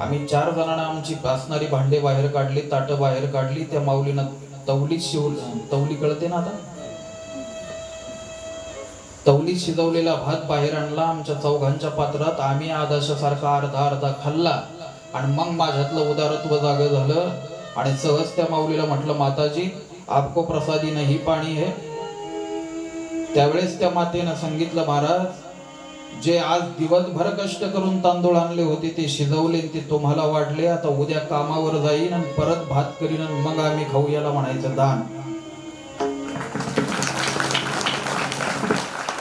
आम्ही 4 जणांना आमची असणारी भांडे बाहेर काढली, ताटं बाहेर काढली. त्या माऊलीनं तवली कळते ना आता, तवलीत शिजवलेला भात बाहेर आणला आमच्या चौघांच्या पात्रात. आम्ही आदर्शासारखा अर्धा अर्धा खाल्ला आणि मग माझ्यातलं उदारत्व जागं झालं आणि सहज त्या माऊलीला म्हटलं, माताजी आपको प्रसादी नाही पाणी है. त्यावेळेस त्या मातेनं सांगितलं, महाराज जे आज दिवसभर कष्ट करून तांदूळ आणले होते ते शिजवले, ते तुम्हाला वाढले. आता उद्या कामावर जाईन आणि परत भात करीन आणि मग आम्ही खाऊ, याला म्हणायचं दान.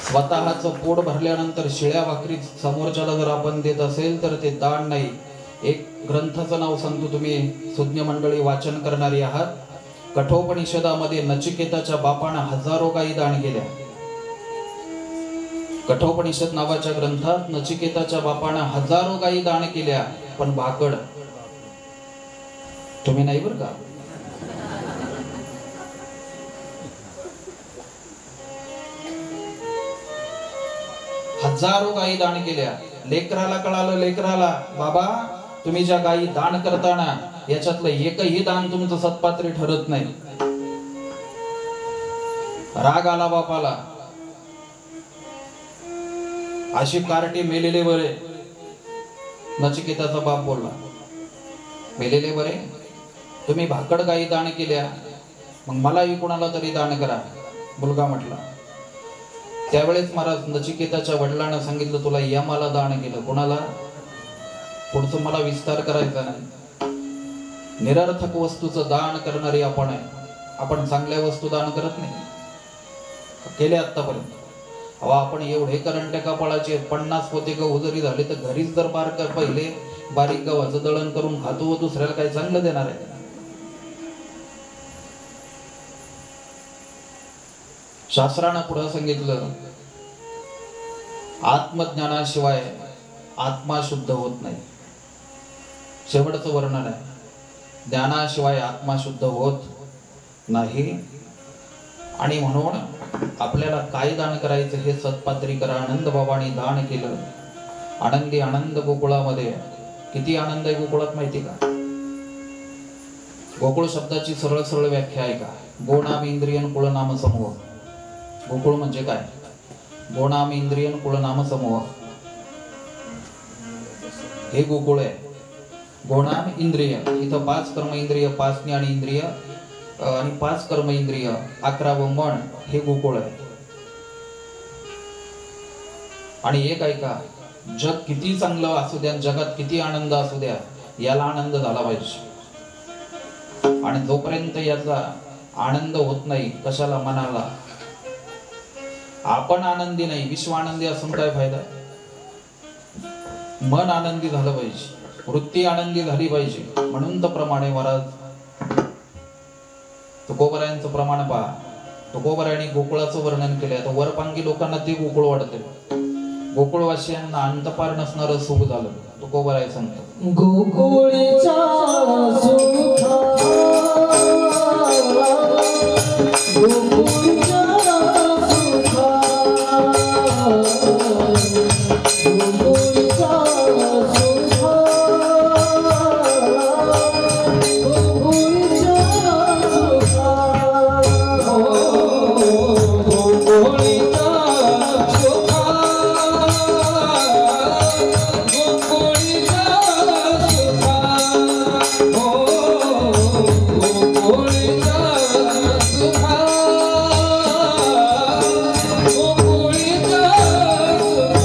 स्वतःचं पोट भरल्यानंतर शिळ्या भाकरी समोरच्याला जर आपण देत असेल तर ते दान नाही. एक ग्रंथाचं नाव सांगतो, तुम्ही सुज्ञ मंडळी वाचन करणारी आहात. कठोपनिषदामध्ये नचिकेताच्या बापानं हजारो गायी दान केल्या. कठोपनिषद नावाच्या ग्रंथात नचिकेताच्या बापानं हजारो गायी दान केल्या, पण भाकड तुम्ही नाही बरं का. हजारो गायी दान केल्या. लेकराला कळालं, लेकराला, बाबा तुम्ही ज्या गायी दान करताना याच्यातलं एकही दान तुमचं सत्पात्री ठरत नाही. राग आला बापाला. अशी कार्टे मेलेले बरे. नचिकेताचा बाप बोलला, मेलेले बरे, तुम्ही भाकड गायी दान केल्या, मग मलाही कोणाला तरी दान करा. मुलगा म्हटला. त्यावेळेस महाराज नचिकेताच्या वडिलांना सांगितलं, तुला यमाला दान केलं. कोणाला? पुढचं मला विस्तार करायचा नाही. निरर्थक वस्तूचं दान करणारी आपण आहे. आपण चांगल्या वस्तू दान करत नाही केले आतापर्यंत. आपण एवढे करंट कपाळाचे 50 पोते गहू जरी झाले तर घरीच जर पहिले बारीक गव्हाचं दळण करून खातो, दुसऱ्याला काही चांगलं देणार आहे? शास्त्रानं पुढे सांगितलं, आत्मज्ञानाशिवाय आत्मा शुद्ध होत नाही. शेवटचं वर्णन आहे, ज्ञानाशिवाय आत्मा शुद्ध होत नाही. आणि म्हणून आपल्याला काय दान करायचं हे सत्पात्री करा. आनंद बाबांनी दान केलं. आनंदी आनंद गोकुळामध्ये. किती आनंद आहे गोकुळात माहिती का? गोकुळ शब्दाची सरळ सरळ व्याख्या आहे का? गोनाम इंद्रियन कुळ नाम समूह. गोकुळ म्हणजे काय? गोनाम इंद्रियन कुळ नाम समूह हे गोकुळ आहे. गोनाम इंद्रिय, इथं 5 कर्म इंद्रिय, 5 ज्ञान इंद्रिय आणि 5 कर्म इंद्रिय, 11 मन, हे गोकुळ आहे. आणि एक ऐका, जग किती चांगलं असू द्या, जगात किती आनंद असू द्या, याला आनंद झाला पाहिजे. आणि जोपर्यंत याचा आनंद होत नाही, कशाला? मनाला. आपण आनंदी नाही, विश्व आनंदी असून काय फायदा? मन आनंदी झालं पाहिजे, वृत्ती आनंदी झाली पाहिजे. म्हणून तर प्रमाणे महाराज तुकोबरायांचं प्रमाण पहा. तुकोबरायांनी गोकुळाचं वर्णन केलंय. आता वरपांगी लोकांना ते गोकुळ वाटते, गोकुळवासियांना अंतपार नसणारं सुख झालं. तुकोबराय सांगतात, गोकुळचा सुखा गोकुळचा सुखा गोकुळचा सुखा गोकुळचा सुखा गोकुळचा सुखा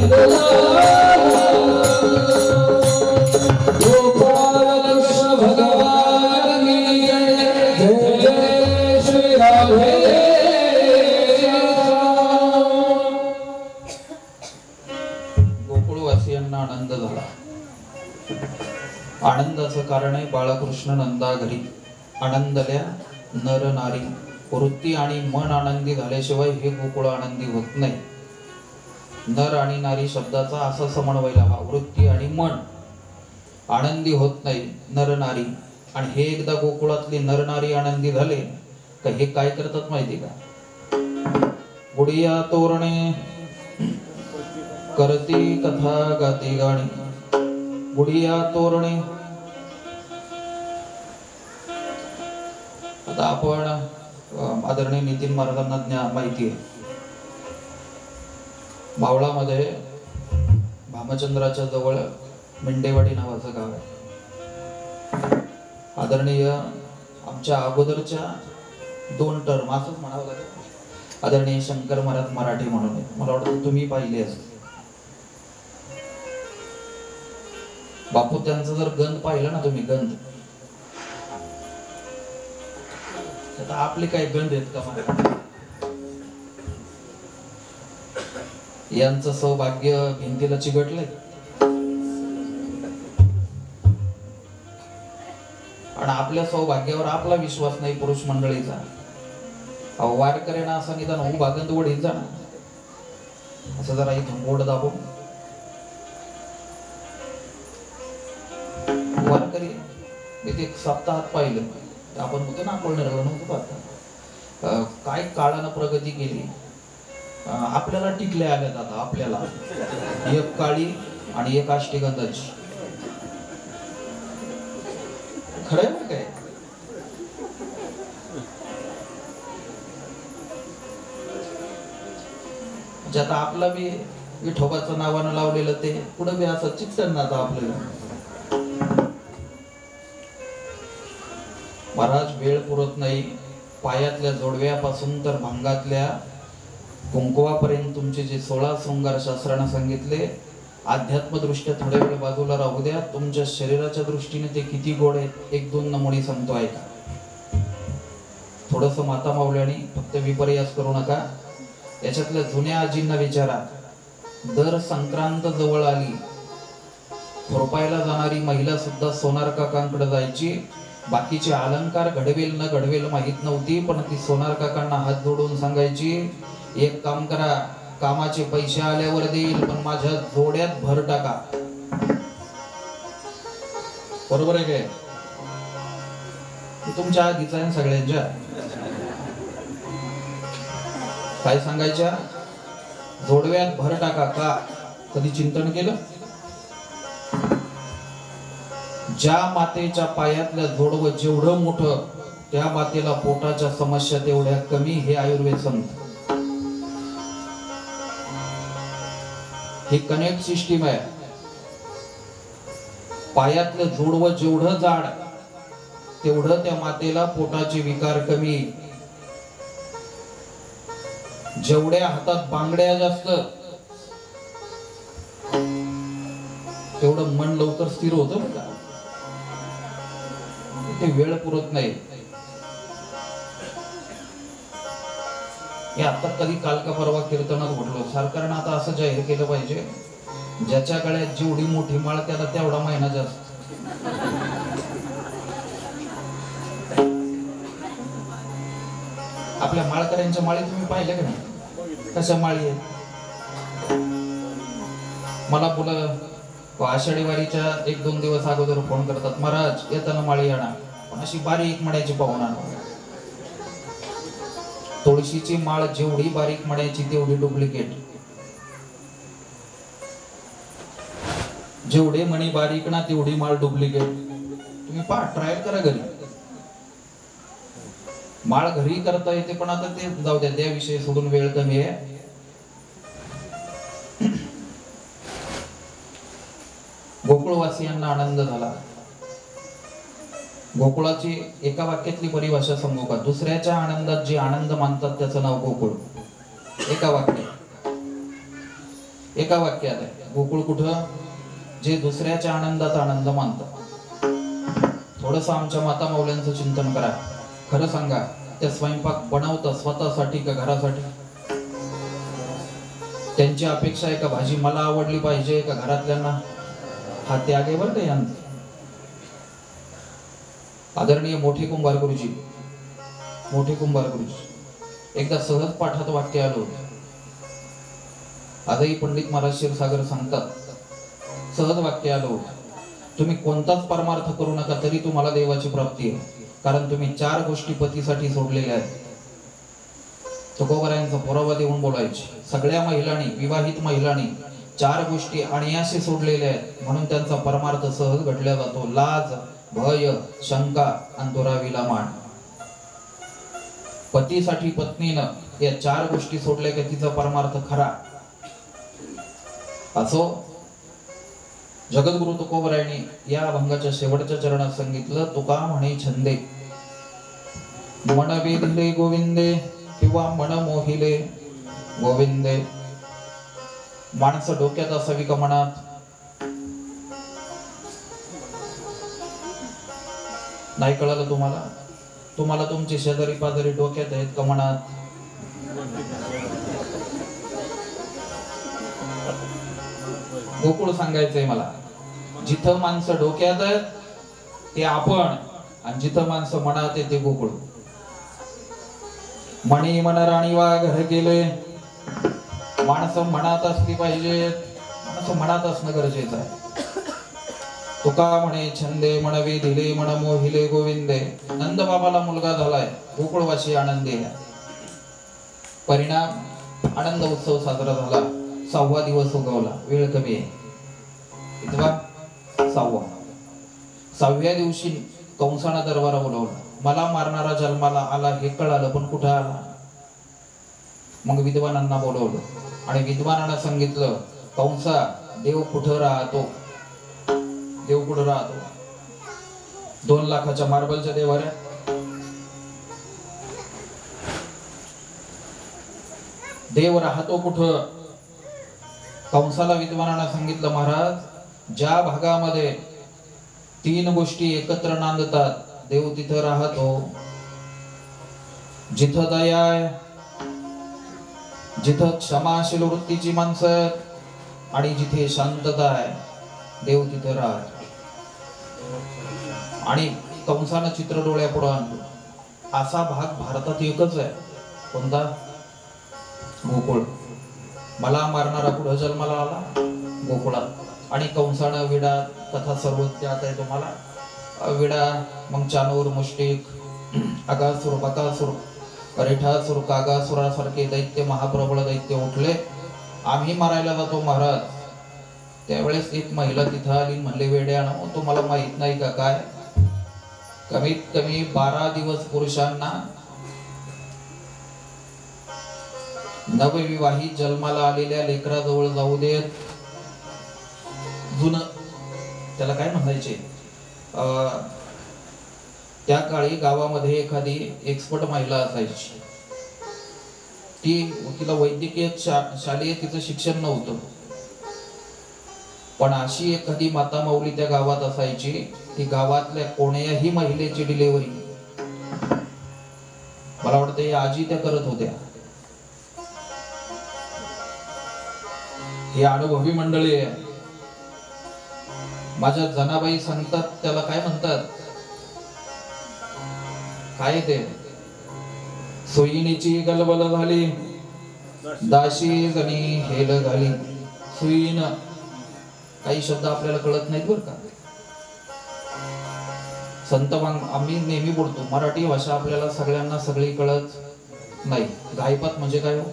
गोपाल कृष्ण भगवान की जय जय श्री राधे गोकुळवासियांना आनंद झाला. आनंदाचं कारण आहे बाळकृष्ण नंदा घरी आनंदल्या नर नारी. वृत्ती आणि मन आनंदी झाल्याशिवाय हे गोकुळ आनंदी होत नाही. नर आणि नारी शब्दाचा असा समन्वय लावा. वृत्ती आणि मन आनंदी होत नाही. नर नारी आणि हे एकदा गोकुळातली नर नारी आनंदी झाले का हे काय करतात माहिती का? गुडिया तोरणे करती कथा गाती गाणी. गुडिया तोरणे. आता आपण आदरणीय नितीन महाराजांना माहिती आहे मावळामध्ये भामचंद्राच्या जवळ मेंढेवाडी नावाचं गाव आहे. आदरणीय आमच्या अगोदरच्या 2 टर्म असंच म्हणावं लागेल. आदरणीय शंकर महाराज मराठी म्हणून आहे. मला वाटतं तुम्ही पाहिले असेल. बापू त्यांचा जर गंध पाहिला ना तुम्ही गंध, आता आपले काही गंध आहेत का मला? यांचं सौभाग्य भिंतीला चिकटलंय आणि आपल्या सौभाग्यावर आपला विश्वास नाही पुरुष मंडळीचा. वारकऱ्यांना असं निदान उभा गंध ओढीत जा ना, असं जरा इथून ओढ दाबून वारकरी. मी ते सप्ताहात पाहिलं, आपण होतो ना आपण नव्हतं पाहता काय काळानं प्रगती केली. आपल्याला टिकले आल्यात आता आपल्याला एक काळी आणि एक अष्टगंधाची. खरंय ना काय? म्हणजे आता आपला बी विठोबाचं नावानं लावलेलं ते पुढे बी असं चिकटन ना आता आपल्याला. महाराज वेळ पुरत नाही. पायातल्या जोडव्यापासून तर भांगातल्या कुंकुवापर्यंत तुमचे जे 16 शृंगार शास्त्रानं सांगितले, अध्यात्मदृष्ट्या थोड्या वेळ बाजूला राहू द्या. तुमच्या शरीराच्या दृष्टीने ते किती गोड आहेत, 1-2 नमुने सांगतो ऐका. थोडस माता मावल्याने फक्त विपर्यास करू नका. याच्यातल्या जुन्या आजींना विचारा. दर संक्रांत जवळ आली, खुरपायला जाणारी महिला सुद्धा सोनार काकांकडे जायची. बाकीचे अलंकार घडवेल न घडवेल माहित नव्हती, पण ती सोनार काकांना हात जोडून सांगायची, एक काम करा, कामाचे पैसे आल्यावर देईल, पण माझ्या जोड्यात भर टाका. बरोबर आहे काय? तुमच्या आधीचा आहे सगळ्यांच्या. काय सांगायच्या? जोडव्यात भर टाका. का? कधी चिंतन केलं? ज्या मातेच्या पायातल्या जोडवं जेवढं मोठं, त्या मातेला पोटाच्या समस्या तेवढ्या कमी. हे आयुर्वेद सांगतं. हे कनेक्ट सिस्टीम आहे. पायातलं जोडवं जेवढं जाड, तेवढं त्या मातेला पोटाचे विकार कमी. जेवढ्या हातात बांगड्या जास्त, तेवढं मन लवकर स्थिर होतं बघा. ते वेळ पुरत नाही. हे आता कधी काल का परवा कीर्तनात घडलो. सरकारनं आता असं जाहीर केलं पाहिजे, ज्याच्या गळ्यात जेवढी मोठी माळ त्याला तेवढा महिना जास्त. आपल्या माळकऱ्यांच्या माळी तुम्ही पाहिल्या का नाही? कशा माळी आहेत? मला मुलं आषाढी वारीच्या 1-2 दिवस अगोदर फोन करतात, महाराज येताना माळी आणा, पण अशी बारीक मण्याची पाहून आणा. तुळशीची माळ जेवढी बारीक मण्याची तेवढी डुप्लिकेट. जेवढे मणी बारीक ना तेवढी माळ डुप्लिकेट. तुम्ही पहा, ट्रायल करा घरी. माळ घरी करता येते, पण आता ते जाऊ द्या, त्या विषयी सोडून वेळ कमी आहे. गोकुळवासियांना आनंद झाला. गोकुळाची एका वाक्यातली परिभाषा सांगू का? दुसऱ्याच्या आनंदात जे आनंद मानतात त्याचं नाव गोकुळ. एका वाक्यात. एका वाक्यात आहे. गोकुळ कुठं? जे दुसऱ्याच्या आनंदात आनंद मानतात. थोडस आमच्या माता माऊल्यांचं चिंतन करा. खरं सांगा, त्या स्वयंपाक बनवतात स्वतःसाठी का घरासाठी? त्यांची अपेक्षा आहे का भाजी मला आवडली पाहिजे का घरातल्यांना? हा त्याग आहे बरं का यांचा. आदरणीय मोठे कुंभार गुरुजी एकदा सहज पाठात वाक्य आलं होतं. आजही पंडित महाराज क्षीरसागर सांगतात, सहज वाक्य आलं होतं, तुम्ही कोणताच परमार्थ करू नका तरी तुम्हाला देवाची प्राप्ती आहे, कारण तुम्ही 4 गोष्टी पतीसाठी सोडलेल्या आहेत. तुकोबरायांचा पुरावा देऊन बोलायचे. सगळ्या महिलांनी, विवाहित महिलांनी 4 गोष्टी अनायासे सोडलेल्या आहेत, म्हणून त्यांचा परमार्थ सहज घडला जातो. लाज, भय, शंका आणि दुरावीला मान. पतीसाठी पत्नीनं या 4 गोष्टी सोडल्या की तिचा परमार्थ खरा. असो, जगद्गुरु तुकोबरायांनी या अभंगाच्या शेवटच्या चरणात सांगितलं, तुका म्हणे छंदे मन वेधिले गोविंदे किंवा मन मोहिले गोविंदे. माणसं डोक्यात असावी का मनात? नाही कळलं तुम्हाला? तुम्हाला तुमचे शेजारी पाजारी डोक्यात आहेत का मनात? गोकुळ सांगायचंय मला. जिथं माणसं डोक्यात आहेत ते आपण, आणि जिथं माणसं मनात आहेत ते गोकुळ. मणी मन राणी वा घर गेले. माणसं मनात असली पाहिजेत, माणसं मनात असणं गरजेचं आहे. तुका म्हणे छंदे मन वेधिले मन मोहिले गोविंदे. नंद बाबाला मुलगा झालाय, गोकुळवासी आनंदी आहे. परिणाम, आनंद उत्सव साजरा झाला. 6वा दिवस उगवला. वेळ कमी आहे. कितवा? 6वा. 6व्या दिवशी कंसानं दरबारा बोलवला. मला मारणारा जन्माला आला हे कळालं, पण कुठं आला? मग विद्वानांना बोलवलं आणि विद्वानांना सांगितलं, कंसा, देव कुठं राहतो? देव कुठं राहतो? 2 लाखाच्या मार्बलच्या देवाऱ्या. देव राहतो कुठं? कंसाला विद्वानांना सांगितलं, महाराज, ज्या भागामध्ये 3 गोष्टी एकत्र नांदतात देव तिथं राहतो. जिथं दया आहे, जिथं क्षमाशील वृत्तीची माणसं आहेत आणि जिथे शांतता आहे देव तिथं राहतो. आणि कंसानं चित्र डोळ्यापुढं आणलं. असा भाग भारतात एकच आहे. कोणता? गोकुळ. मला मारणारा कुठं जन्माला आला? गोकुळात. आणि कंसानं विडा, कथा सर्व ज्ञात आहे तुम्हाला. विडा, मग चानूर, मुष्टिक, अगासुर, बकासुर, रेठासुर, कागासुरासारखे दैत्य, महाप्रबळ दैत्य उठले. आम्ही मारायला जातो महाराज. त्यावेळेस एक महिला तिथं आली, म्हणले, वेड्यानो, तुम्हाला माहित नाही का काय? कमीत कमी 12 दिवस पुरुषांना नवविवाहित जन्माला आलेल्या लेकराजवळ जाऊ देत. जुनं त्याला काय म्हणायचे, त्या काळी गावामध्ये एखादी एक्सपर्ट महिला असायची. तिला वैद्यकीय शालेय तिचं शिक्षण नव्हतं, पण अशी एखादी माता माऊली त्या गावात असायची, ती गावातल्या कोण्याही महिलेची डिलिव्हरी, मला वाटतं या आजी त्या करत होत्या. ही अनुभवी मंडळी आहे. माझ्या जनाबाई सांगतात, त्याला काय म्हणतात, काय ते, सोयीनीची गलबल झाली, दाशी जणी हेल घाली. सुईन, काही शब्द आपल्याला कळत नाहीत बरं का. आम्ही नेहमी बोलतो, मराठी भाषा आपल्याला सगळ्यांना सगळी कळत नाही. गायपात म्हणजे काय हो?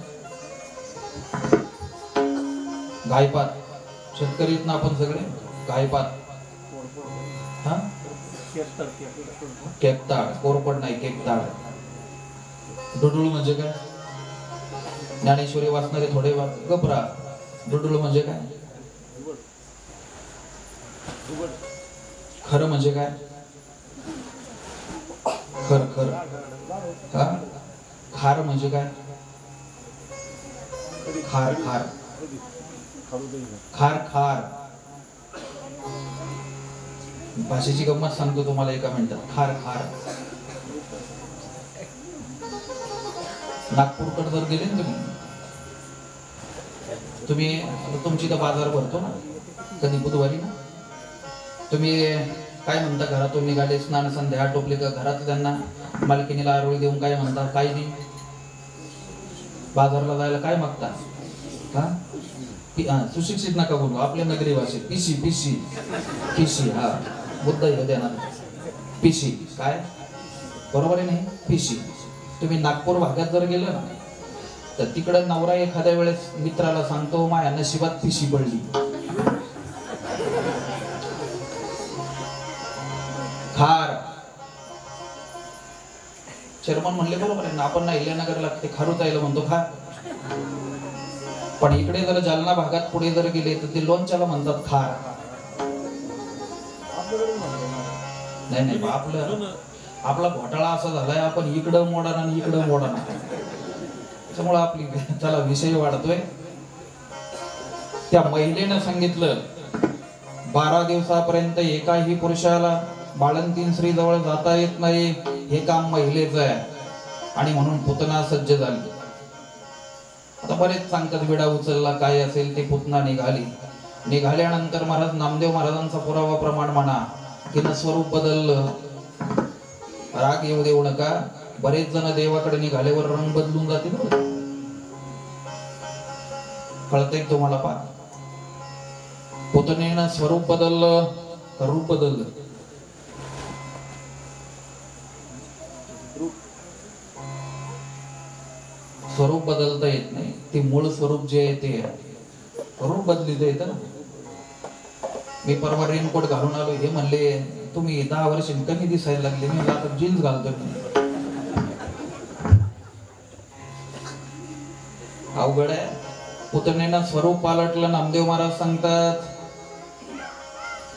गायपात, शेतकरीत ना आपण सगळे गायपात. हा, केकताळ, कोरपड नाही, केकताळ. डुडुळ म्हणजे काय? ज्ञानेश्वरी वाचणारे थोडे गपरा. डुडुळ म्हणजे काय? खरं म्हणजे काय? खर खर. हा, खार म्हणजे काय? खार खार. खार खार भाषेची गंमत सांगतो तुम्हाला एका मिनिटात. खार खार नागपूरकडे जर गेले ना तुम्ही तुमची तर बाजार भरतो ना कधी बुधवारी ना, तुम्ही काय म्हणता घरातून निघाले स्नान संध्या टोपले का घरात त्यांना मालकिनीला आरोळी देऊन काय म्हणता, काय दे बाजारला जायला काय मागता हा? सुशिक्षित नका बोलू आपल्या नगरी भाषेत पिशी पिशी पिशी हा मुद्दा येऊ देणार पिशी काय बरोबर आहे नाही पिशी. तुम्ही नागपूर भागात जर गेलं ना तर तिकडं नवरा एखाद्या वेळेस मित्राला सांगतो माझ्या नशिबात पिशी पडली. खार चेअरमन म्हणले बरोबर आहे ना, आपण ना इल्यानगरला ते खारूच आयला म्हणतो खार. पण इकडे जर जालना भागात पुढे जर गेले तर ते लोणच्याला म्हणतात खार. नाही नाही आपला घोटाळा असा झालाय आपण इकडं मोडा आणि इकडं मोडा त्याच्यामुळे आपली त्याला विषय वाढतोय. त्या महिलेनं सांगितलं 12 दिवसापर्यंत एकाही पुरुषाला बाळंतीण स्त्री जवळ जाता येत नाही, हे काम महिलेचं आहे आणि म्हणून पुतना सज्ज झाली. आता बरेच सांगतात विडा उचलला काय असेल ते पुतना निघाल्यानंतर महाराज नामदेव महाराजांचा पुरावा प्रमाण म्हणा की न स्वरूप बदललं. राग येऊ देऊ नका, बरेच जण देवाकडे निघाल्यावर रंग बदलून जातील. कळतंय तुम्हाला पा पुतणेनं स्वरूप बदललं का रूप बदललं? स्वरूप बदलता येत नाही, ते मूळ स्वरूप जे आहे ते रूप बदलित येत ना. मी परवा रेनकोट घालून आलो, हे म्हणले तुम्ही 10 वर्षांनी कमी दिसायला लागले. मी आता जीन्स घालतो. अवघड आहे. पुतणेनं स्वरूप पालटलं नामदेव महाराज सांगतात,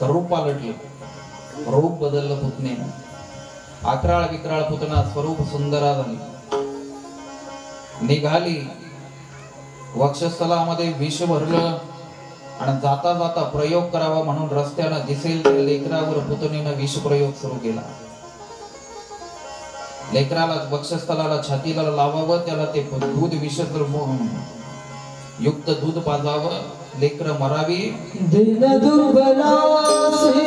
रूप पालटलं, रूप बदललं पुतणेनं. अकराळ विक्राळ पुतना स्वरूप सुंदरा झाली. निघाली वक्षस्थलामध्ये विष भरलं आणि जाता जाता प्रयोग करावा म्हणून रस्त्यानं दिसेल त्या लेकरावर पुतणीनं विष प्रयोग सुरू केला. लेकराला वक्षस्थलाला छातीला लावावं, त्याला ते दूध विष युक्त दूध पाजावं, लेकर मरावी. दिन दुर्बलासी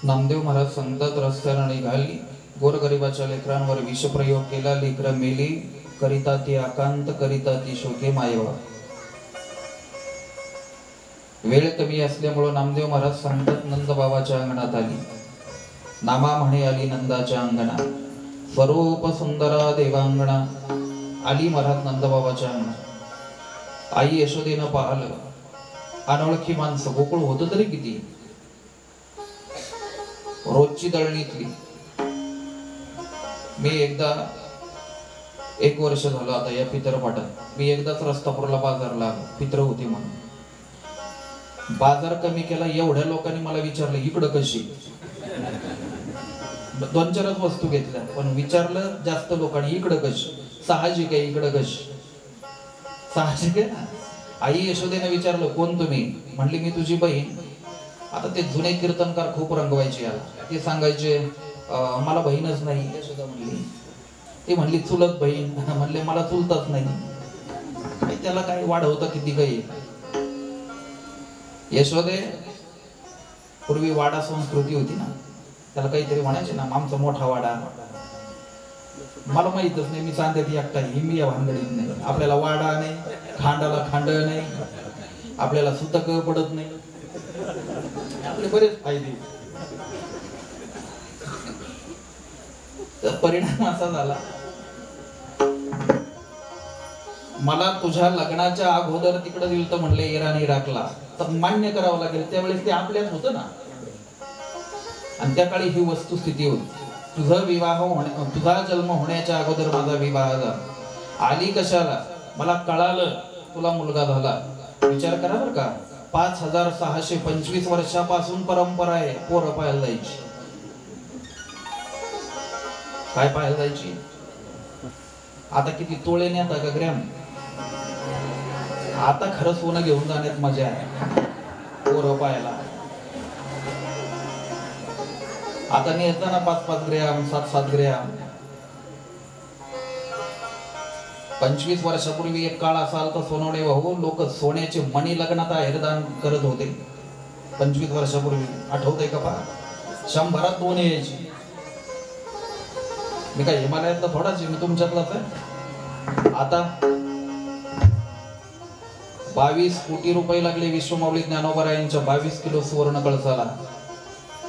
नामदेव महाराज सांगतात रस्त्यानं निघाली, गोरगरिबाच्या लेकरांवर विषप्रयोग केला, लेकरं मेली, करिता ती आकांत करिता ती शोके मायवा. वेळ कमी असल्यामुळे नामदेव महाराज सांगतात नंदबाबाच्या अंगणात आली, नामा म्हणे आली नंदाच्या अंगणा, स्वरूप सुंदरा देवांगणा. आली महाराज नंदबाबाच्या अंगणात. आई यशोदेनं पाहिलं, अनोळखी माणसं, गोकुळ होतं तरी किती, रोजची दळणीतली. मी एकदा 1 वर्ष झालं आता या पितरपाटात, मी एकदाच रस्तापूरला बाजारला आलो, पित्र होती म्हणून. बाजार कमी केला, एवढ्या लोकांनी मला विचारलं इकडं कशी. 2-4 वस्तू घेतल्या, पण विचारलं जास्त लोकांनी इकडं कशी. साहजिक आहे इकडं कशी, साहजिक आहे ना. आई यशोदेने विचारलं कोण तुम्ही, म्हणली मी तुझी बहीण. आता ते जुने कीर्तनकार खूप रंगवायचे याला, ते सांगायचे मला बहीणच नाही यशोदा म्हणली. ती म्हणली चुलत बहीण. म्हणले मला चुलतच नाही. काही त्याला काही वाढवतं किती काही. यशोदे पूर्वी वाडा संस्कृती होती ना, त्याला काहीतरी म्हणायचे ना, आमचा मोठा वाडा. मला माहितच नाही, मी सांगते ती एकटा ही मी या भानगडीत नाही. आपल्याला वाडा नाही, खांडाला खांड नाही, आपल्याला सुतक पडत नाही, आपले बरेच फायदे. तर परिणाम असा झाला, मला तुझ्या लग्नाच्या अगोदर तिकडे दिलं तर म्हणले इराण इराकला, तर मान्य करावं लागेल. त्यावेळेस ते आपल्याच होतं ना. आणि त्या काळी ही वस्तुस्थिती होती. तुझा जन्म होण्याच्या अगोदर माझा विवाह झाला. आली कशाला? मला कळालं तुला मुलगा झाला. विचार करा बरं का, 5625 वर्षापासून परंपरा आहे पोरं पाहायला जायची. काय पाहायला जायची? आता किती तोळे नेता का ग्रॅम? आता खरं सोनं घेऊन जाण्यात मजा आहे पोरं पाहायला. आता नेता ना 5-5 ग्रॅम 7-7 ग्रॅम. 25 वर्षापूर्वी एक काळ असा आलता सोनवणे भाऊ, लोक सोन्याचे मणी लग्नात आहेरदान करत होते. 25 वर्षापूर्वी आठवतंय का पहा? 100त 2 यायची. मी काय हिमालयातला थोडाच आहे, मी तुमच्यातलाच आहे. आता 22 कोटी रुपये लागले विश्वमाऊली ज्ञानोबरायांच्या 22 किलो सुवर्ण कळसाला.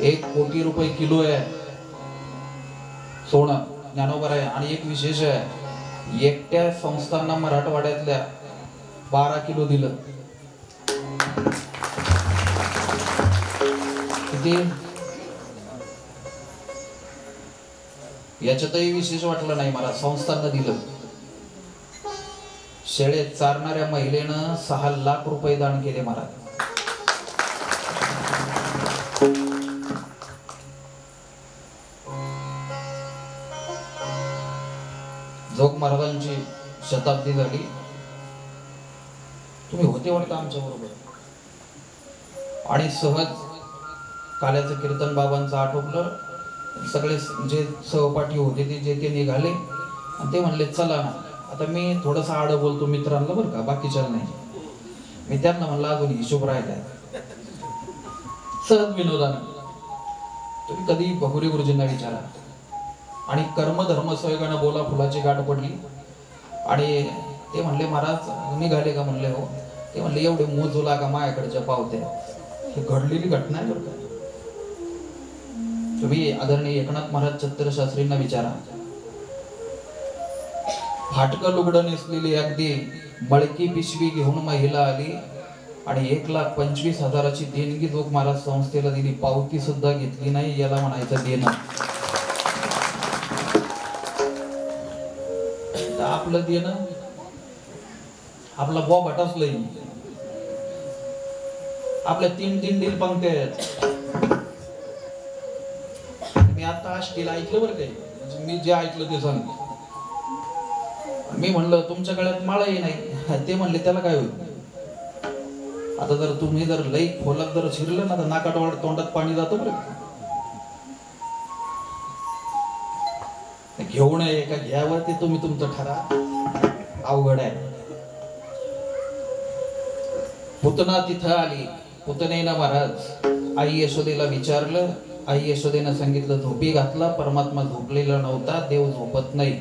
1 कोटी रुपये किलो आहे सोनं ज्ञानोबराय. आणि एक विशेष आहे, एकट्या संस्थांना मराठवाड्यातल्या 12 किलो दिलं. किती? याच्यातही विशेष वाटलं नाही मला, संस्थांना दिलं. शेळ्यात चारणाऱ्या महिलेनं 6 लाख रुपये दान केले मला. जोग महाराजांची शताब्दी झाली. तुम्ही होते वाटतं आमच्या बरोबर. आणि सहज काल्याचं कीर्तन बाबांचं आटोपलं. सगळे जे सहपाठी होते ते निघाले आणि ते म्हणले चला ना. आता मी थोडंसं आडं बोलतो मित्रांना बरं का, बाकीच्या नाही. मी त्यांना म्हणलं अजून हिशोब राहिलाय. सहज विनोदानं. तुम्ही कधी भगुरे गुरुजींना विचारा. आणि कर्मधर्म सहयोगानं बोला फुलाची गाठ पडली. आणि ते म्हणले महाराज निघाले का? म्हणले हो. ते म्हणले एवढे मोजू लागा माझ्याकडच्या पावत्या. ही घडलेली घटना आहे बरं का. तुम्ही आदरणीय एकनाथ महाराज छत्र शास्त्रींना विचारा. फाटकं लुगडं नेसलेली अगदी मळकी पिशवी घेऊन महिला आली आणि 1,25,000ची देणगी जोग महाराज संस्थेला दिली. पावती सुद्धा घेतली नाही. याला म्हणायचं देणं. आपलं देणं आपला बॉब हटसलंय. आपल्या 3 डील पंक्त्या आहेत. मी आता स्टील ऐकलं बरं काही, मी जे ऐकलं ते सांग. मी म्हणलं तुमच्या गळ्यात माळाही नाही. ते म्हणले त्याला काय होईल? आता जर तुम्ही जर लई खोलात जर शिरलं ना तर नाकात तोंडात पाणी जातं बरं. घेऊन आहे का घ्यावं ते तुम्ही तुमचं ठरा. अवघड आहे. पुतना तिथं आली. पुतनेनं महाराज आई यशोदेला विचारलं. आई यशोदेनं सांगितलं झोपी घातला. परमात्मा झोपलेला नव्हता. देव झोपत नाही.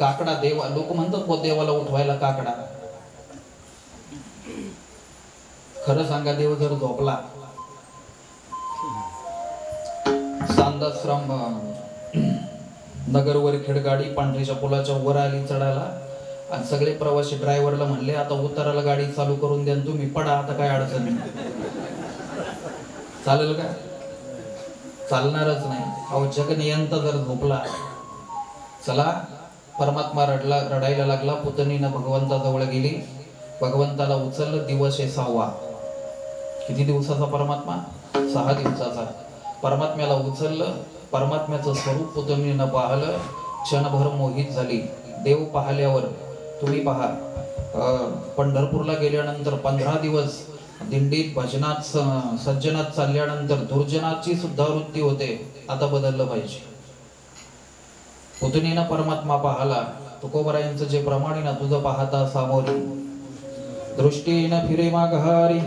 काकडा देवा, लोक म्हणतात देवाला उठवायला काकडा. खरं सांगा, देव जर झोपला, सांदाश्रम नगरवर खेडगाडी पांढरीच्या पुलाच्या वर आली चढायला. आणि सगळे प्रवासी ड्रायव्हरला म्हणले आता उताराला गाडी चालू करून द्या, तुम्ही पडा, आता काय अडचण नाही. चालेल का? चालणारच नाही. अहो जगनियंता जर झोपला. चला. परमात्मा रडायला लागला. पुतनीनं भगवंताजवळ गेली. भगवंताला उचललं. दिवस आहे 6वा. किती दिवसाचा परमात्मा? 6 दिवसाचा. परमात्म्याला उचललं. परमात्म्याचं स्वरूप पुतनीनं पाहिलं. क्षणभर मोहित झाली. देव पाहिल्यावर तुम्ही पहा, पंढरपूरला गेल्यानंतर 15 दिवस दिंडीत भजनात सज्जनात चालल्यानंतर दुर्जनाची सुद्धा वृत्ती होते. आता बदललं पाहिजे. पुतणीनं परमात्मा पाहला, तुकोबरायांचं जे प्रमाणे ना तुझं पाहता सामोरी दृष्टीनं फिरे माघारी.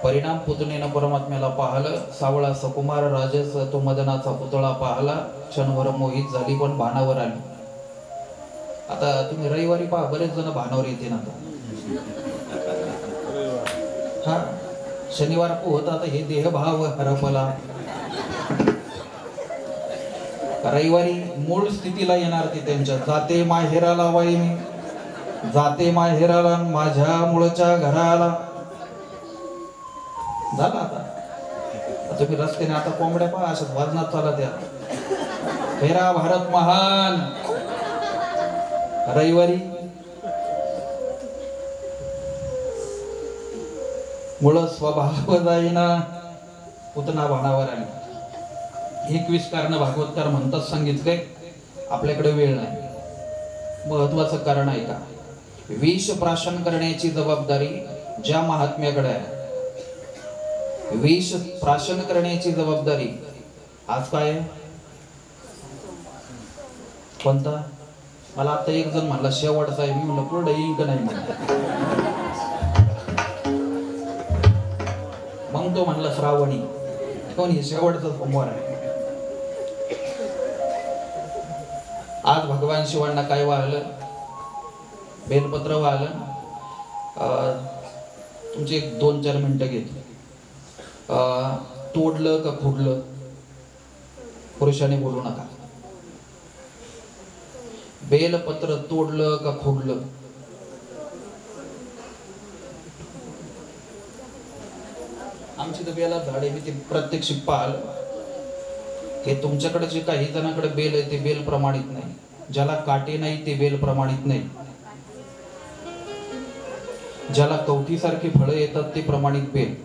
परिणाम पुतणीनं परमात्म्याला पाहलं. सावळा सकुमार राजस तो मदनाचा पुतळा पाहला. क्षणभर मोहित झाली पण भानावर आली. आता तुम्ही रविवारी पहा, बरेच जण भानावर येते ना. हा शनिवार पोहत आता हे देहभाव हरपला. रविवारी मूळ स्थितीला येणार ती त्यांच्या. जाते माहेराला वाईनी, जाते माहेराला माझ्या मूळच्या घराला. झाला आता तुम्ही रस्त्याने आता कोंबड्या पहा अशाच वाजनात चालत त्या. फेरा भारत महान. रविवारी मूळ स्वभाव जाईना, पुतना भानावर आली. 21 कारण भागवतकार म्हणतात सांगितले. आपल्याकडे वेळ नाही. महत्वाचं कारण आहे का, विष प्राशन करण्याची जबाबदारी ज्या महात्म्याकडे आहे, विष प्राशन करण्याची जबाबदारी आज काय आहे? कोणता? मला आता एक जण म्हणला शेवटचा आहे. मी म्हणलं पुढे येईन का नाही म्हणलं. मग तो म्हणला श्रावणी. कोण? हे शेवटचा सोमवार आहे. आज भगवान शिवांना काय वाहलं? बेलपत्र वाहलं. तुमचे एक 2-4 मिनिटं घेतो. तोडलं का खुडलं? पुरुषाने बोलू नका. बेलपत्र तोडलं का खुडलं? आमची तर बेला झाडे मी ते प्रत्यक्ष पाहिलं. हे तुमच्याकडे जे काही जणांकडे बेल आहे ते बेल प्रमाणित नाही. ज्याला काटे नाही ते बेल प्रमाणित नाही. ज्याला कवठीसारखी फळं येतात ते प्रमाणित बेल.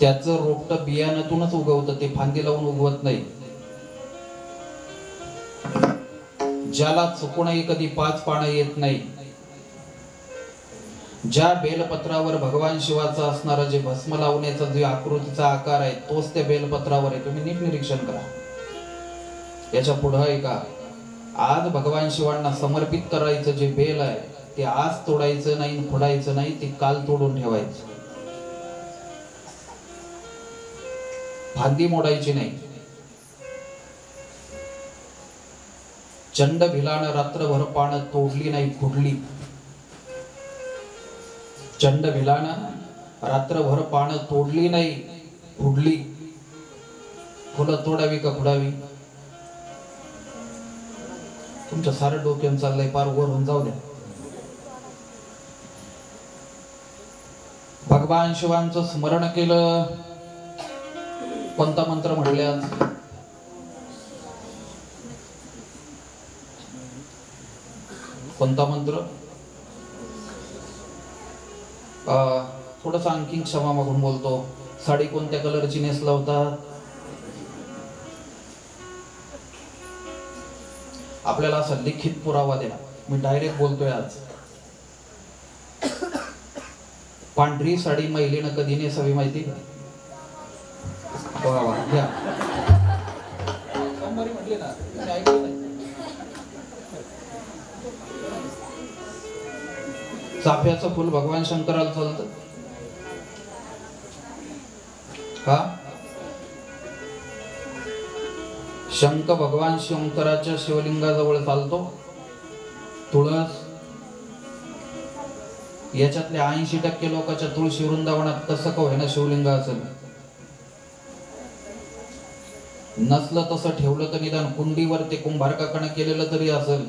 त्याचं रोपट बियाण्यातूनच उगवतं, ते फांदी लावून उगवत नाही. ज्याला चुकूनही कधी 5 पानं येत नाही, ज्या बेलपत्रावर भगवान शिवाचा असणारा जे भस्म लावण्याचा जो आकृतीचा आकार आहे तोच त्या बेलपत्रावर आहे. तुम्ही नीट निरीक्षण करा. याच्या पुढं आहे का, आज भगवान शिवांना समर्पित करायचं जे बेल आहे ते आज तोडायचं नाही, फोडायचं नाही, ते काल तोडून ठेवायचं. फांदी मोडायची नाही. चंड भिलानं रात्रभर पानं तोडली नाही, खुडली. चंड भिलानं रात्रभर पानं तोडली नाही, खुडली. फुलं तोडावी का खुडावी? तुमच्या सारं डोक्यानं चाललंय, पार वर होऊन जाऊ द्या. भगवान शिवांचं स्मरण केलं. कोणता मंत्र म्हटल्यात? कोणता मंत्र? थोडस आणखी क्षमा मागून बोलतो. साडी कोणत्या कलरची नेसला होता? आपल्याला असा लिखित पुरावा द्या. मी डायरेक्ट बोलतोय आज. पांढरी साडी महिलेनं कधी नेसावी माहिती का? घ्या. सोमवारी म्हटले ना, ऐकलं नाही. चाफ्याचं फुल भगवान शंकराला चालतं का? शंख भगवान शंकराच्या शिवलिंगाजवळ चालतो. तुळस, याच्यातल्या 80% लोकांच्या तुळशी वृंदावनात कसं का होईना शिवलिंग असेल. नसलं तसं ठेवलं तर निदान कुंडीवर ते कुंभारकाकडे केलेलं तरी असेल.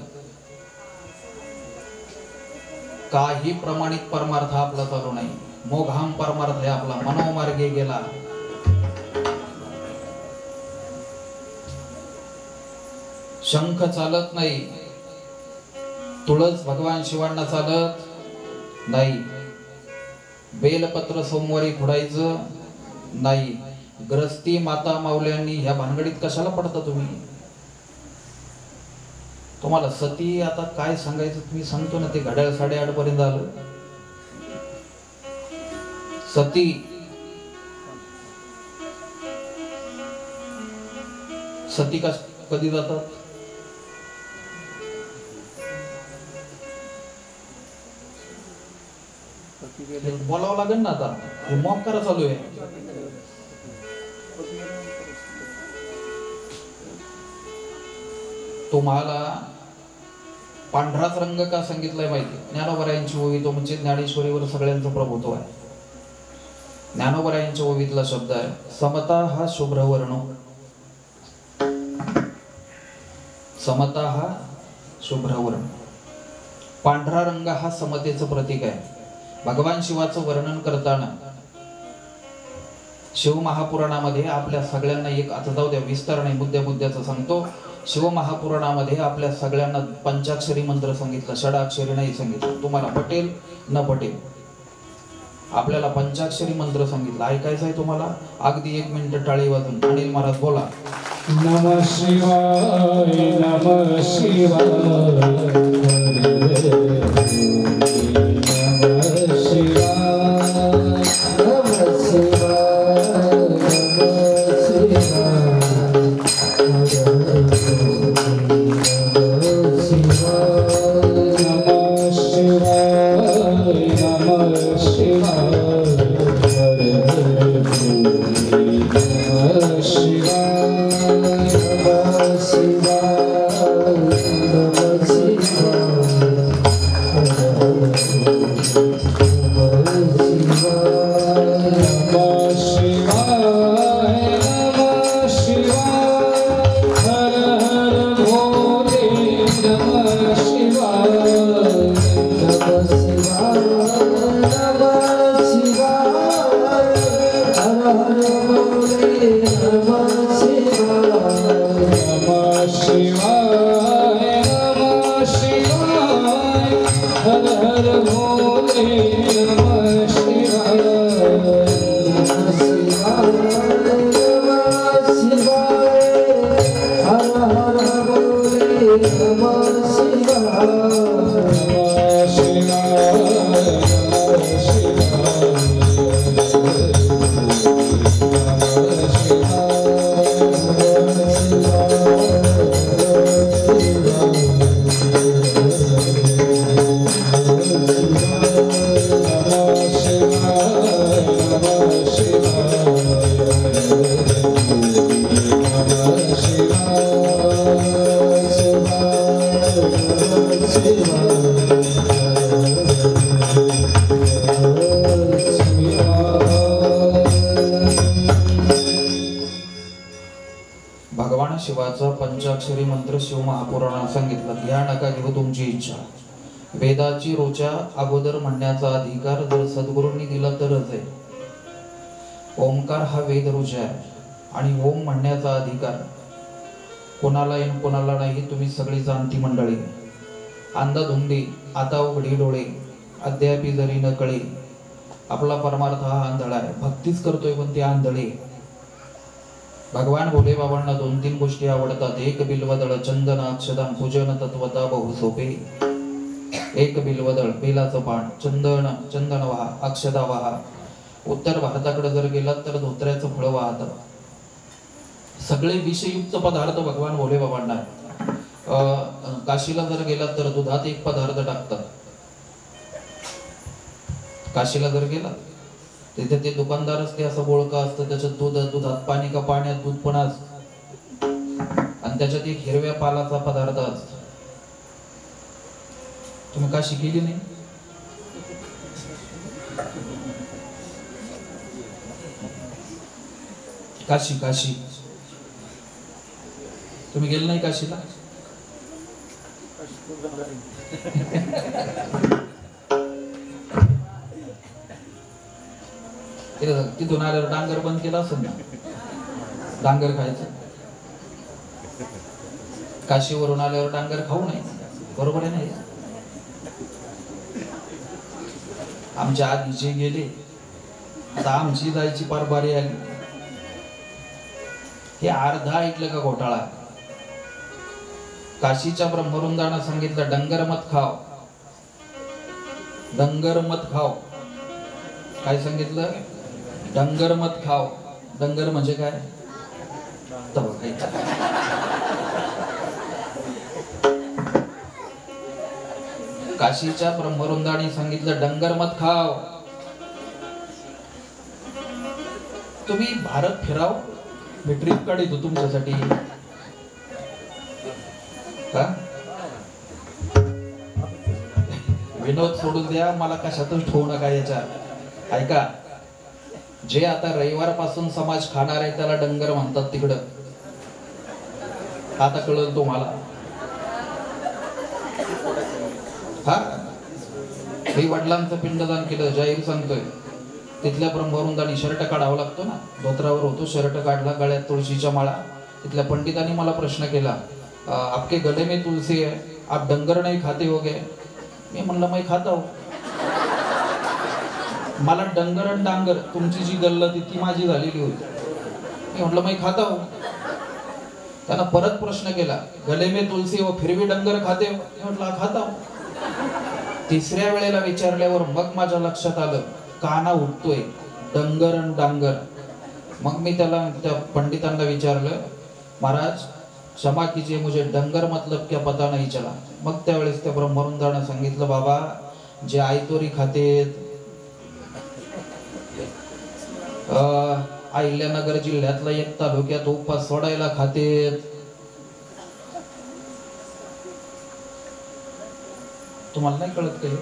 काही प्रमाणित परमार्थ आपला चालू नाही. मोघाम परमार्थ आहे आपला, मनोमार्गे गेला. शंख चालत नाही, तुळस भगवान शिवांना चालत नाही, बेलपत्र सोमवारी खुडायचं नाही. ग्रस्ती माता माऊल्यांनी ह्या भानगडीत कशाला पडता तुम्ही? तुम्हाला सती आता काय सांगायचं तुम्ही सांगतो ना. ते घड्याळ 8:30 पर्यंत आलं. सती सती कधी जातात? बोलावं लागेल ना आता, हे मॉक करा चालू आहे. तुम्हाला पांढराच रंग का सांगितलाय माहिती? ज्ञानोबरायांची ओवी तो म्हणजे ज्ञानेश्वरीवर सगळ्यांचं प्रभुत्व आहे. ज्ञानोबरायांच्या ओवीतला शब्द आहे समता हा शुभ्र वर्ण. समता हा शुभ्र वर्ण. पांढरा रंग हा समतेचं प्रतीक आहे. भगवान शिवाचं वर्णन करताना शिव महापुराणामध्ये आपल्या सगळ्यांना एक, आता जाऊ द्या विस्तार नाही, मुद्द्याचं सांगतो. शिव महापुराणामध्ये आपल्या सगळ्यांना पंचाक्षरी मंत्र सांगितलं, षडाक्षरी नाही सांगितलं. तुम्हाला पटेल न पटेल, आपल्याला पंचाक्षरी मंत्र सांगितलं. ऐकायचं आहे तुम्हाला? अगदी 1 मिनिट टाळी वाजून अनिल महाराज बोला. नमः शिवाय नमः शिवाय भगवान शिवाचा पंचाक्षरी मंत्र शिव महापुराणात सांगितलं. घ्या नका घेऊ तुमची इच्छा. वेदाची रोचा अगोदर म्हणण्याचा अधिकार जर सद्गुरूंनी दिला तरच आहे. ओंकार हा वेद रुचा आहे आणि ओम म्हणण्याचा अधिकार कोणाला येईन कोणाला नाही. तुम्ही सगळी जाणती मंडळी. अंधाधुंदी आता उघडी डोळे अद्यापि जरी न कळे. आपला परमार्थ हा आंधळा आहे. भक्तीच करतोय पण ती आंधळी. भगवान भोले बाबांना 2-3 गोष्टी आवडतात. एक बिल्वदळ चंदन अक्षदान पूजन तत्वता बहु सोपे. एक बिल्वदळ बेलाचं पान, चंदन वाहा, अक्षदा वाहा. उत्तर भारताकडे जर गेलात तर धोत्र्याचं फळ वाहत. सगळे विषयुक्त पदार्थ भगवान भोले बाबांना आहे. काशीला जर गेलात तर दुधात एक पदार्थ टाकतात. काशीला जर गेला तिथे ते दुकानदारच ते असं बोळका असतं, त्याच्यात दुधात पाणी का पाण्यात दूध पण असतं आणि त्याच्यात एक हिरव्या पालाचा पदार्थ असतो. तुम्ही काशी गेली नाही? काशी तुम्ही गेले नाही काशीला? तिथून आल्यावर डांगर बंद केला असेल ना, डांगर खायचं. काशीवरून आल्यावर डांगर खाऊ नये, बरोबर आहे नाही? आमच्या आधी जे गेले आता आमची जायची पार बारी आली. हे अर्धा ऐकलं का घोटाळा? काशीच्या ब्रह्मवृंदानं सांगितलं डंगर मत खाव, डंगर मत खाव. काय सांगितलं? डंगर मत खाव. डंगर म्हणजे काय? तव काशीच्या ब्रह्मवृंदाने सांगितलं डंगर मत खाव. तुम्ही भारत फिराव, मी ट्रिप काढतो तुमच्यासाठी. का विनोद सोडून द्या, मला कशातच ठेवू नका याच्या. ऐका, जे आता रविवार पासून समाज खाणार आहे त्याला डंगर म्हणतात तिकडं. आता कळलं तुम्हाला. हा, हे वडिलांचं पिंडदान केलं, जाहीर सांगतोय. तिथल्या ब्रह्मवृंदानी शर्ट काढावा लागतो ना, धोत्रावर होतो, शर्ट काढला, गळ्यात तुळशीच्या माळा. तिथल्या पंडितांनी मला प्रश्न केला, आपके गले में तुलसी है, आप डंगर नहीं खाते हो गए? मी म्हणलं मैं खाता हूं. मला डंगर आणि डांगर, तुमची जी गल्लत ती माझी झालेली होती. मी म्हटलं मैं खाता हूं. त्यांना परत प्रश्न केला, गले में तुलसी हो फिर भी डंगर खाते हो? मी म्हटलं खाता हूं. तिसऱ्या वेळेला विचारल्यावर मग माझ्या लक्षात आलं, काना उठतोय डंगर आणि डांगर. मग मी त्या पंडितांना विचारलं, महाराज क्षमा कीजिए, मुझे डंगर मतलब क्या पता नहीं चला. मग त्यावेळेस त्या ब्रह्मवृंदानं सांगितलं, बाबा जे आयतोरी खातेत, अहिल्यानगर जिल्ह्यातला एक तालुक्यात उपास सोडायला खातेत. तुम्हाला नाही कळत काही?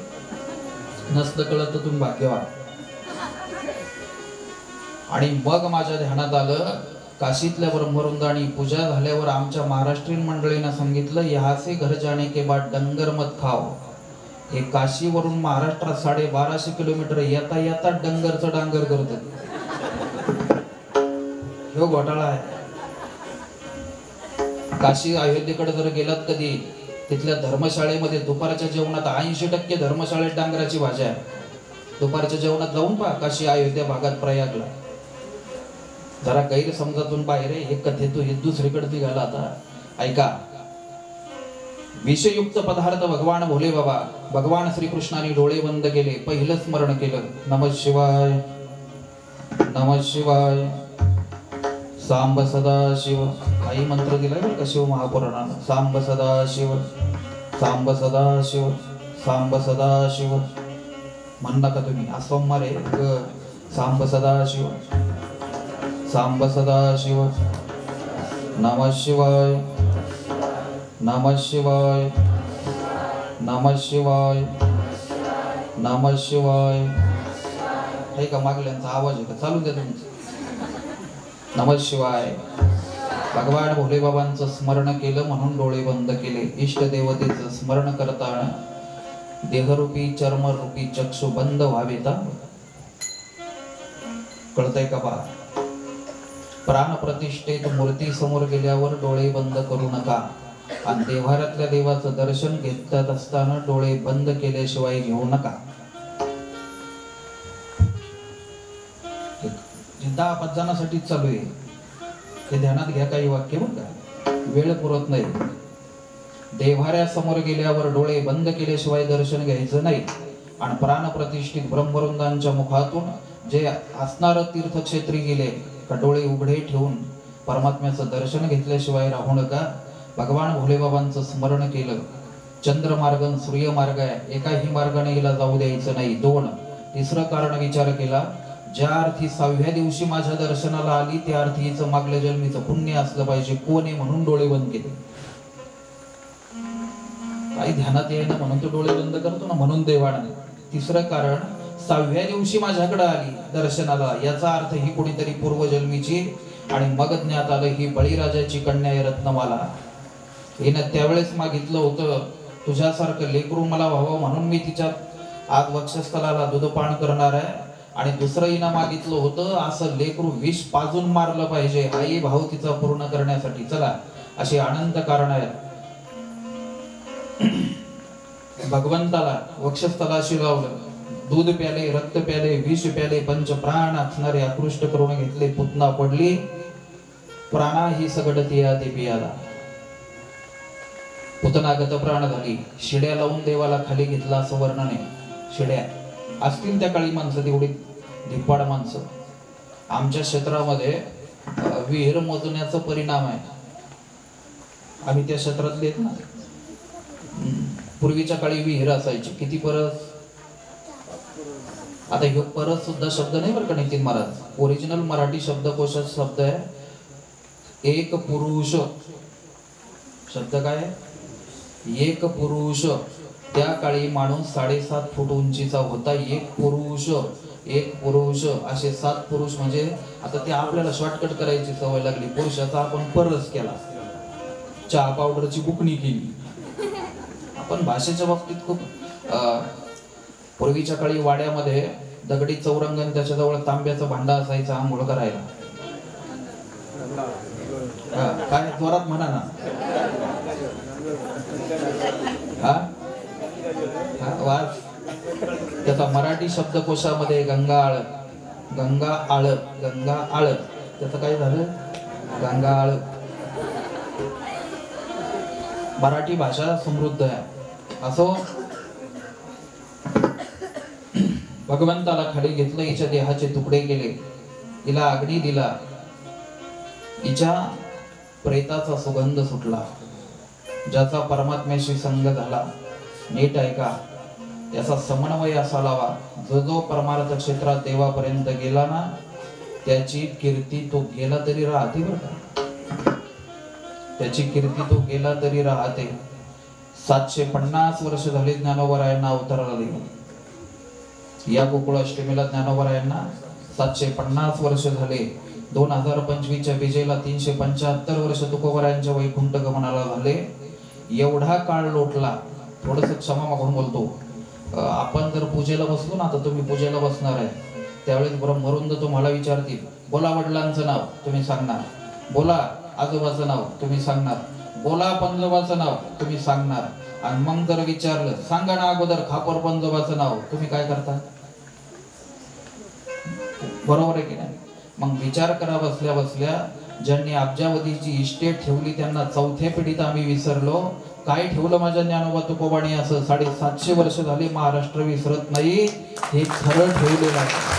नसलं कळत तर तुम्ही भाग्यवान. आणि मग माझ्या ध्यानात आलं, काशीतल्या ब्रह्मवृंदानी पूजा झाल्यावर आमच्या महाराष्ट्रीयन मंडळींना सांगितलं, यहाँ से घर जाने के बाद डंगर मत खाओ. हे काशीवरून महाराष्ट्रात 1250 किलोमीटर येता येता डंगरचं डांगर करतात. ह्यो घोटाळा आहे. काशी अयोध्येकडे जर गेलात कधी, तिथल्या धर्मशाळेमध्ये दुपारच्या जेवणात 80% धर्मशाळेत डांगराची भाजी आहे. दुपारच्या जेवणात जाऊन पहा काशी अयोध्या भागात, प्रयागला. जरा गैरसमजातून बाहेर आहे, हे कथेतून हे दुसरीकडे निघाला. आता ऐका, विषयुक्त पदार्थ भगवान भोले बाबा, भगवान श्रीकृष्णाने डोळे बंद केले, पहिलं स्मरण केलं, नमः शिवाय नमः शिवाय, सांब सदा शिव. काही मंत्र दिलाय बरं का शिव महापुराणानं. सांब सदा शिव, सांब सदा शिव, सांब सदा शिव. म्हण नका तुम्ही, अस्वम्मार आहे. सांब सदा शिव, सांब सदा शिव, नमः शिवाय नमः शिवाय नमः शिवाय नमः शिवाय. हे का मागल्यांचा आवाज आहे का? चालू द्या तुमचं. नमः शिवाय. भगवान भोले बाबांचं स्मरण केलं म्हणून डोळे बंद केले. इष्ट देवतेचं स्मरण करताना देहरूपी चर्मरूपी चक्षु बंद व्हावेता. कळतंय का बा? प्राण प्रतिष्ठेत मूर्ती समोर गेल्यावर डोळे बंद करू नका. आणि देव्हाऱ्यातल्या देवाचं दर्शन घेत असताना डोळे बंद केल्याशिवाय घेऊ नका. 10-5 जणांसाठी चालू आहे, हे ध्यानात घ्या. काही वाक्य बघ का, वेळ पुरत नाही. देव्हाऱ्यासमोर गेल्यावर डोळे बंद केल्याशिवाय दर्शन घ्यायचं नाही. आणि प्राण प्रतिष्ठित ब्रह्मवृंदांच्या मुखातून जे असणार तीर्थक्षेत्री गेले का डोळे उघडे ठेवून परमात्म्याचं दर्शन घेतल्याशिवाय राहू नका. भगवान भोलेबाबांचं स्मरण केलं. चंद्रमार्ग सूर्यमार्ग आहे, एकाही मार्गाने हिला जाऊ द्यायचं नाही. 2. तिसरं कारण विचार केला, ज्या अर्थी 6व्या दिवशी माझ्या दर्शनाला आली त्या अर्थी हिचं मागल्या जन्मीचं पुण्य असलं पाहिजे. कोण आहे म्हणून डोळे बंद केले. काही ध्यानात येईना म्हणून तो डोळे बंद करतो ना, म्हणून देवाने. तिसरं कारण, 6व्या दिवशी माझ्याकडे आली दर्शनाला, याचा अर्थ ही कोणीतरी पूर्वजन्मीची. आणि मग ज्ञात आलं ही बळीराजाची कन्या आहे रत्नमाला. हिनं त्यावेळेस मागितलं होतं, तुझ्यासारखं लेकरू मला व्हावं म्हणून मी तिच्या आज वक्षस्थलाला दूधपान करणार आहे. आणि दुसरं हिनं मागितलं होतं, असं लेकरू विष पाजून मारलं पाहिजे, हाही भाव तिचा पूर्ण करण्यासाठी. चला, अशी अनंत कारण आहेत. भगवंताला वक्षस्थलाशी लावलं, दूध प्याले, रक्त प्याले, विष प्याले, पंच प्राण असणारे आकृष्ट करून घेतले. पुतना पडली, प्राणा ही सगळं तिया ते पियाला. पुतनागत प्राण झाली. शिड्या लावून देवाला खाली घेतला असं वर्णन आहे. शिड्या असतील त्या काळी माणसं तेवढी धिप्पाड माणसं. आमच्या क्षेत्रामध्ये विहीर मोजण्याचा परिणाम आहे. आम्ही त्या क्षेत्रातले आहेत ना. पूर्वीच्या काळी विहीर असायची. किती परस? आता ह्यो परस सुद्धा शब्द नाही बरं का नितीन महाराज. ओरिजिनल मराठी शब्दकोशाचा शब्द आहे एक पुरुष. शब्द काय? एक पुरुष. त्या काळी माणूस 7.5 फूट उंचीचा होता. एक पुरुष, एक पुरुष असे 7 पुरुष. म्हणजे आता ते आपल्याला शॉर्टकट करायची सवय लागली. पुरुषाचा आपण परस केला, चहा पावडरची बुकणी केली. आपण भाषेच्या बाबतीत खूप पूर्वीच्या काळी वाड्यामध्ये दगडी चौरंगण, त्याच्याजवळ तांब्याचं भांडा असायचं आंघोळ करायला. काय जोरात म्हणा ना. वाच. त्याचा मराठी शब्दकोशामध्ये गंगाआळ, गंगाआळ, गंगाआळ. त्याचं काय झालं? गंगाआळ. मराठी भाषा समृद्ध आहे. असो, भगवंताला खाली घेतलं, हिच्या देहाचे तुकडे केले, हिला अग्नी दिला, हिच्या प्रेताचा सुगंध सुटला. ज्याचा परमात्म्याशी संग झाला, नीट ऐका, याचा समन्वय असा लावा, जो जो परमार्थ क्षेत्रात देवापर्यंत गेला ना, त्याची कीर्ती तो गेला तरी राहते बरं का. त्याची कीर्ती तो गेला तरी राहते. 750 वर्ष झाले ज्ञानोबरायांना अवताराला दिले. या गोकुळाष्टमीला ज्ञानोबरायांना 750 वर्ष झाले. 2025च्या विजेला 375 वर्ष तुकोबरायांच्या वैकुंठ गमनाला झाले. एवढा काळ लोटला. थोडस क्षमा मागून बोलतो. आपण जर पूजेला बसलो ना, आता तुम्ही पूजेला बसणार आहे, त्यावेळेस ब्रह्मरुंद तुम्हाला विचारतील, बोला वडिलांचं नाव, तुम्ही सांगणार. बोला आजोबाचं नाव, तुम्ही सांगणार. बोला पंजोबाचं नाव, तुम्ही सांगणार. आणि मग जर विचारलं, सांगा ना अगोदर खापर पंजोबाचं नाव, तुम्ही काय करता? बरोबर आहे की नाही? मग विचार करा बसल्या बसल्या, ज्यांनी अब्जावधीची इस्टेट ठेवली त्यांना 4थ्या पिढीत आम्ही विसरलो. काय ठेवलं माझ्या ज्ञानोबा तुकोबाने? असं 750 वर्ष झाले महाराष्ट्र विसरत नाही. हे खरं ठेवलेलं आहे.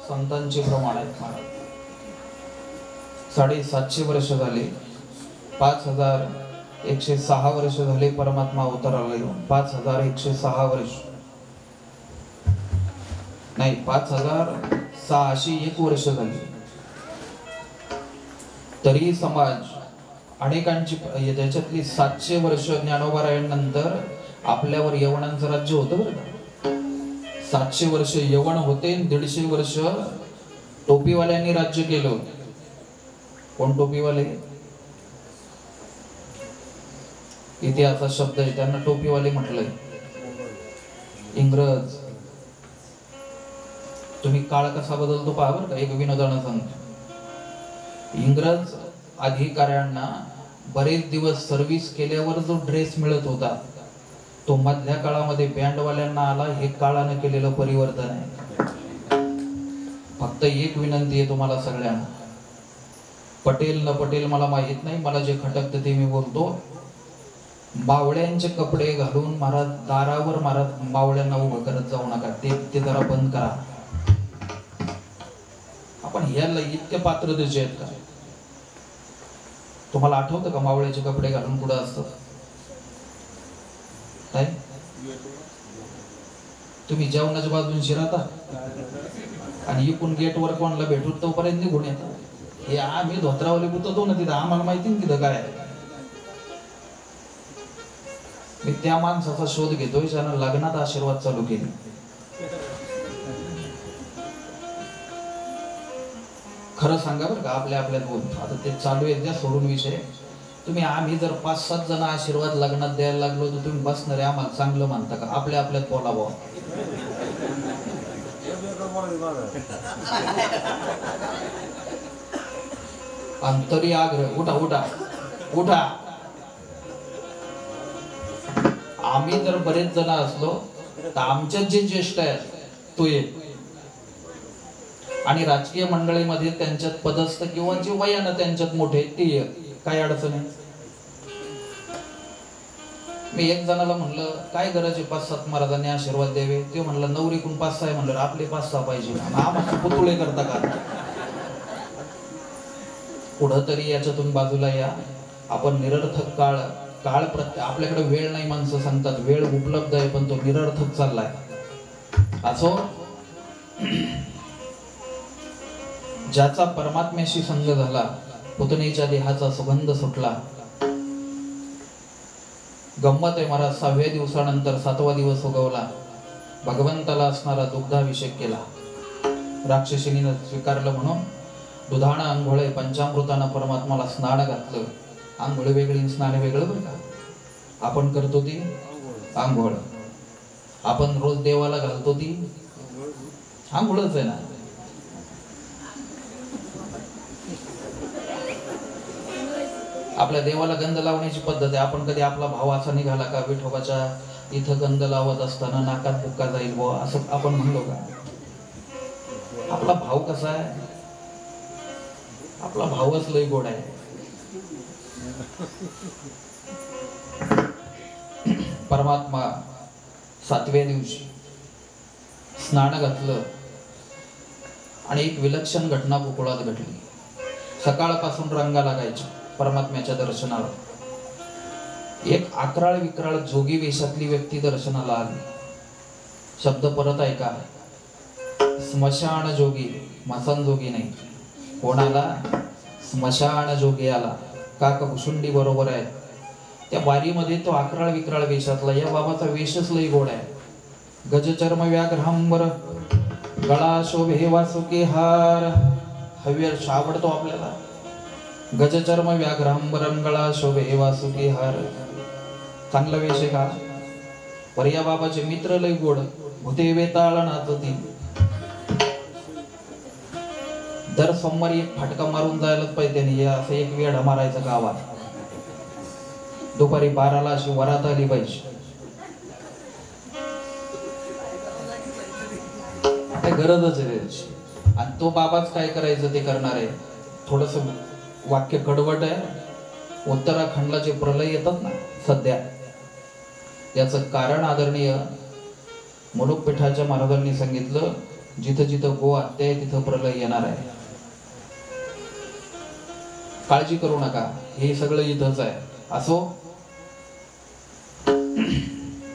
संतांचे प्रमाण आहेत महाराज. 750 वर्ष झाले. 5106 वर्ष झाले परमात्मा अवताराला येऊन. 5106 वर्ष नाही, 5601 वर्ष झाली. तरी समाज अनेकांची, त्याच्यातली 700 वर्ष ज्ञानोबरायांनंतर आपल्यावर यवनांचं राज्य होतं बरं का. 700 वर्ष यवन होते, 150 वर्ष टोपीवाल्यांनी राज्य केलं होतं. कोण टोपीवाले? इतिहासाचा शब्द आहे, त्यांना टोपीवाले म्हटलंय. इंग्रज. तुम्ही काळ कसा बदलतो पहा बरं का. एक विनोदानं सांगतो. इंग्रज अधिकाऱ्यांना बरेच दिवस सर्व्हिस केल्यावर जो ड्रेस मिळत होता, तो मधल्या काळामध्ये बँडवाल्यांना आला. हे काळानं केलेलं परिवर्तन आहे. फक्त एक विनंती आहे तुम्हाला सगळ्यांना, पटेल न पटेल मला माहित नाही, मला जे खटकतं ते मी बोलतो. मावळ्यांचे कपडे घालून महाराज दारावर महाराज मावळ्यांना उभं करत जाऊ नका, ते जरा बंद करा. आपण याला इतके पात्रतेचे आहेत का? तुम्हाला आठवतं का मावळ्याचे कपडे घालून कुठं असतं? काय तुम्ही जेवणाच्या बाजून शिराता आणि इकून गेटवर कोणाला भेटू तोपर्यंत निघून येतात. हे आम्ही धोत्रावले बुततो ना तिथं, आम्हाला माहिती ना तिथं काय आहे. मी त्या माणसाचा शोध घेतोय ज्यानं लग्नात आशीर्वाद चालू केले. खरं सांगा बरं का, आपल्यात बोल आता ते चालू आहे त्या सोडून विषय. आम्ही जर 5-7 जण आशीर्वाद लग्नात द्यायला लागलो तर तुम्ही बसणारे आम्हाला चांगलं म्हणता का? आपल्यात बोला भाऊ. अंतरी आग्रह, उठा उठा उठा. आम्ही जर बरेच जण असलो तर आमच्यात जे ज्येष्ठ आहेत तो ये, आणि राजकीय मंडळीमध्ये त्यांच्यात पदस्थ किंवा जे वयानं त्यांच्यात मोठे ते ये, काय अडचण आहे? मी एक जणाला म्हणलं काय गरज आहे 5-7 महाराजांनी आशीर्वाद द्यावे? ते म्हणलं नवरीकून 5-6 आहे. म्हणलं आपले 5-6 पाहिजे, आम्हाला पुतुळे करता का? पुढं तरी याच्यातून बाजूला या. आपण निरर्थक काळ आपल्याकडे वेळ नाही, माणसं सांगतात वेळ उपलब्ध आहे पण तो निरर्थक चाललाय. असो, ज्याचा परमात्म्याशी संग झाला, पुतणीच्या देहाचा सुगंध सुटला. गंमत आहे महाराज, 6व्या दिवसानंतर 7वा दिवस उगवला, भगवंताला असणारा दुग्धाभिषेक केला. राक्षसिनीनं स्वीकारलं म्हणून दुधाणं आंघोळे पंचामृतानं परमात्माला स्नान घातलं. आंघोळ वेगळी स्नान वेगळं बरं का. आपण करतो ती आंघोळ, आपण रोज देवाला घालतो ती आंघोळच आहे ना. आपल्या देवाला गंध लावण्याची पद्धत आहे. आपण कधी आपला भाव असा निघाला का विठोबाच्या इथं गंध लावत असताना नाकात बुक्का जाईल बुवा असं आपण म्हणलो का? आपला भाव कसा आहे? आपला भावच लय गोड आहे. परमात्मा 7व्या दिवशी स्नान घातलं आणि एक विलक्षण घटना गोकुळात घडली. सकाळपासून रंगा लागायच्या परमात्म्याच्या दर्शनाला. एक अकराळ विक्राळ जोगी वेशातली व्यक्ती दर्शनाला आली. शब्द परत ऐका, स्मशान जोगी, मसान जोगी नाही. कोणाला? स्मशान जोगी आला. काका भुसुंडी बरोबर आहे. त्या वारीमध्ये तो अकराळ विक्राळ वेशातला, या बाबाचा वेशच लई गोड आहे. गजचर्म व्याघ्रांबर गळा शोभे वासुकी हार. हव्य आवडतो आपल्याला. गजचर्म व्याघ्रांबरम गळा शोभे वासुकी हार. चांगला वेश आहे का? पर्या बाबाचे मित्र लई गोड. भूते वेताळ नाचती. दर सोमवारी एक फटका मारून जायलाच पाहिजे त्यांनी. असं एक वेढा मारायचा गावात. दुपारी 12ला अशी वरात आली पाहिजे. गरजच आहे त्याची. आणि तो बाबाच काय करायचं ते करणार आहे. थोडस वाक्य कडवट आहे. उत्तराखंडला जे प्रलय येतात ना सध्या, याचं कारण आदरणीय मुलुकपीठाच्या महाराजांनी सांगितलं, जिथं जिथं गो हत्या आहे तिथं प्रलय येणार आहे. काळजी करू नका, हे सगळं इथंच आहे. असो,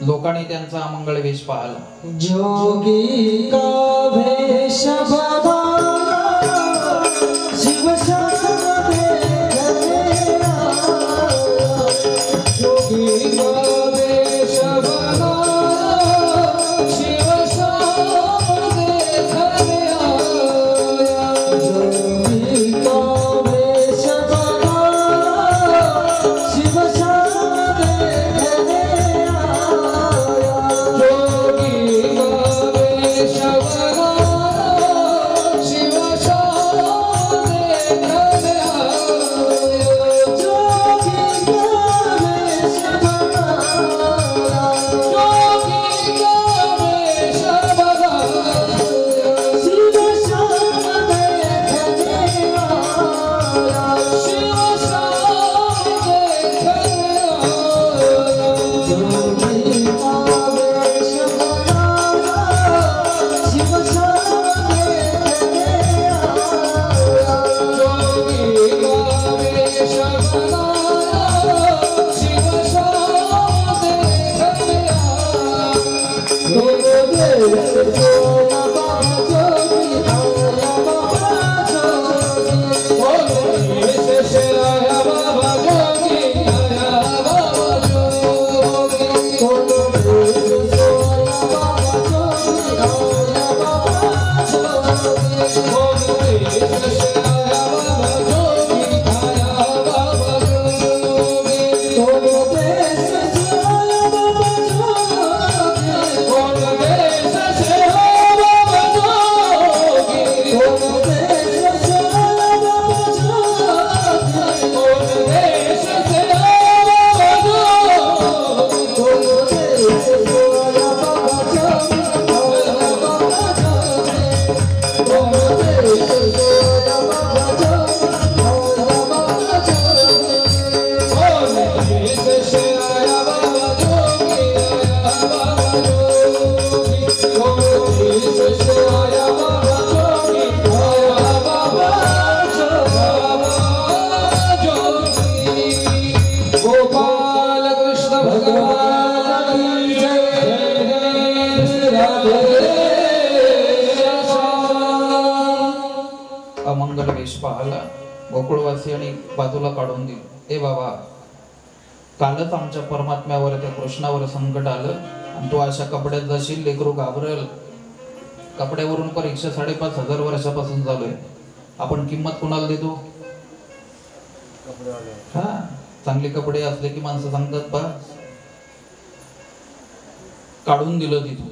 लोकांनी त्यांचा अमंगळ वेश पाहिला. जोगी का भेष बघा जोगी का वेश बघा भगवान की जय राधे अमंगल वेश पाहला गोकुळवासियांनी बाजूला काढून दिलं. ए बाबा, कालच आमच्या परमात्म्यावर त्या कृष्णावर संकट आलं आणि तू अशा कपड्यात जाशील, लेकरू घाबरेल. कपड्यावरून परीक्षा 5,500 वर्षापासून चालू आहे. आपण किंमत कुणाला देतो? हा, चांगले कपडे असले की माणसं सांगतात बा. काढून दिलं तिथून.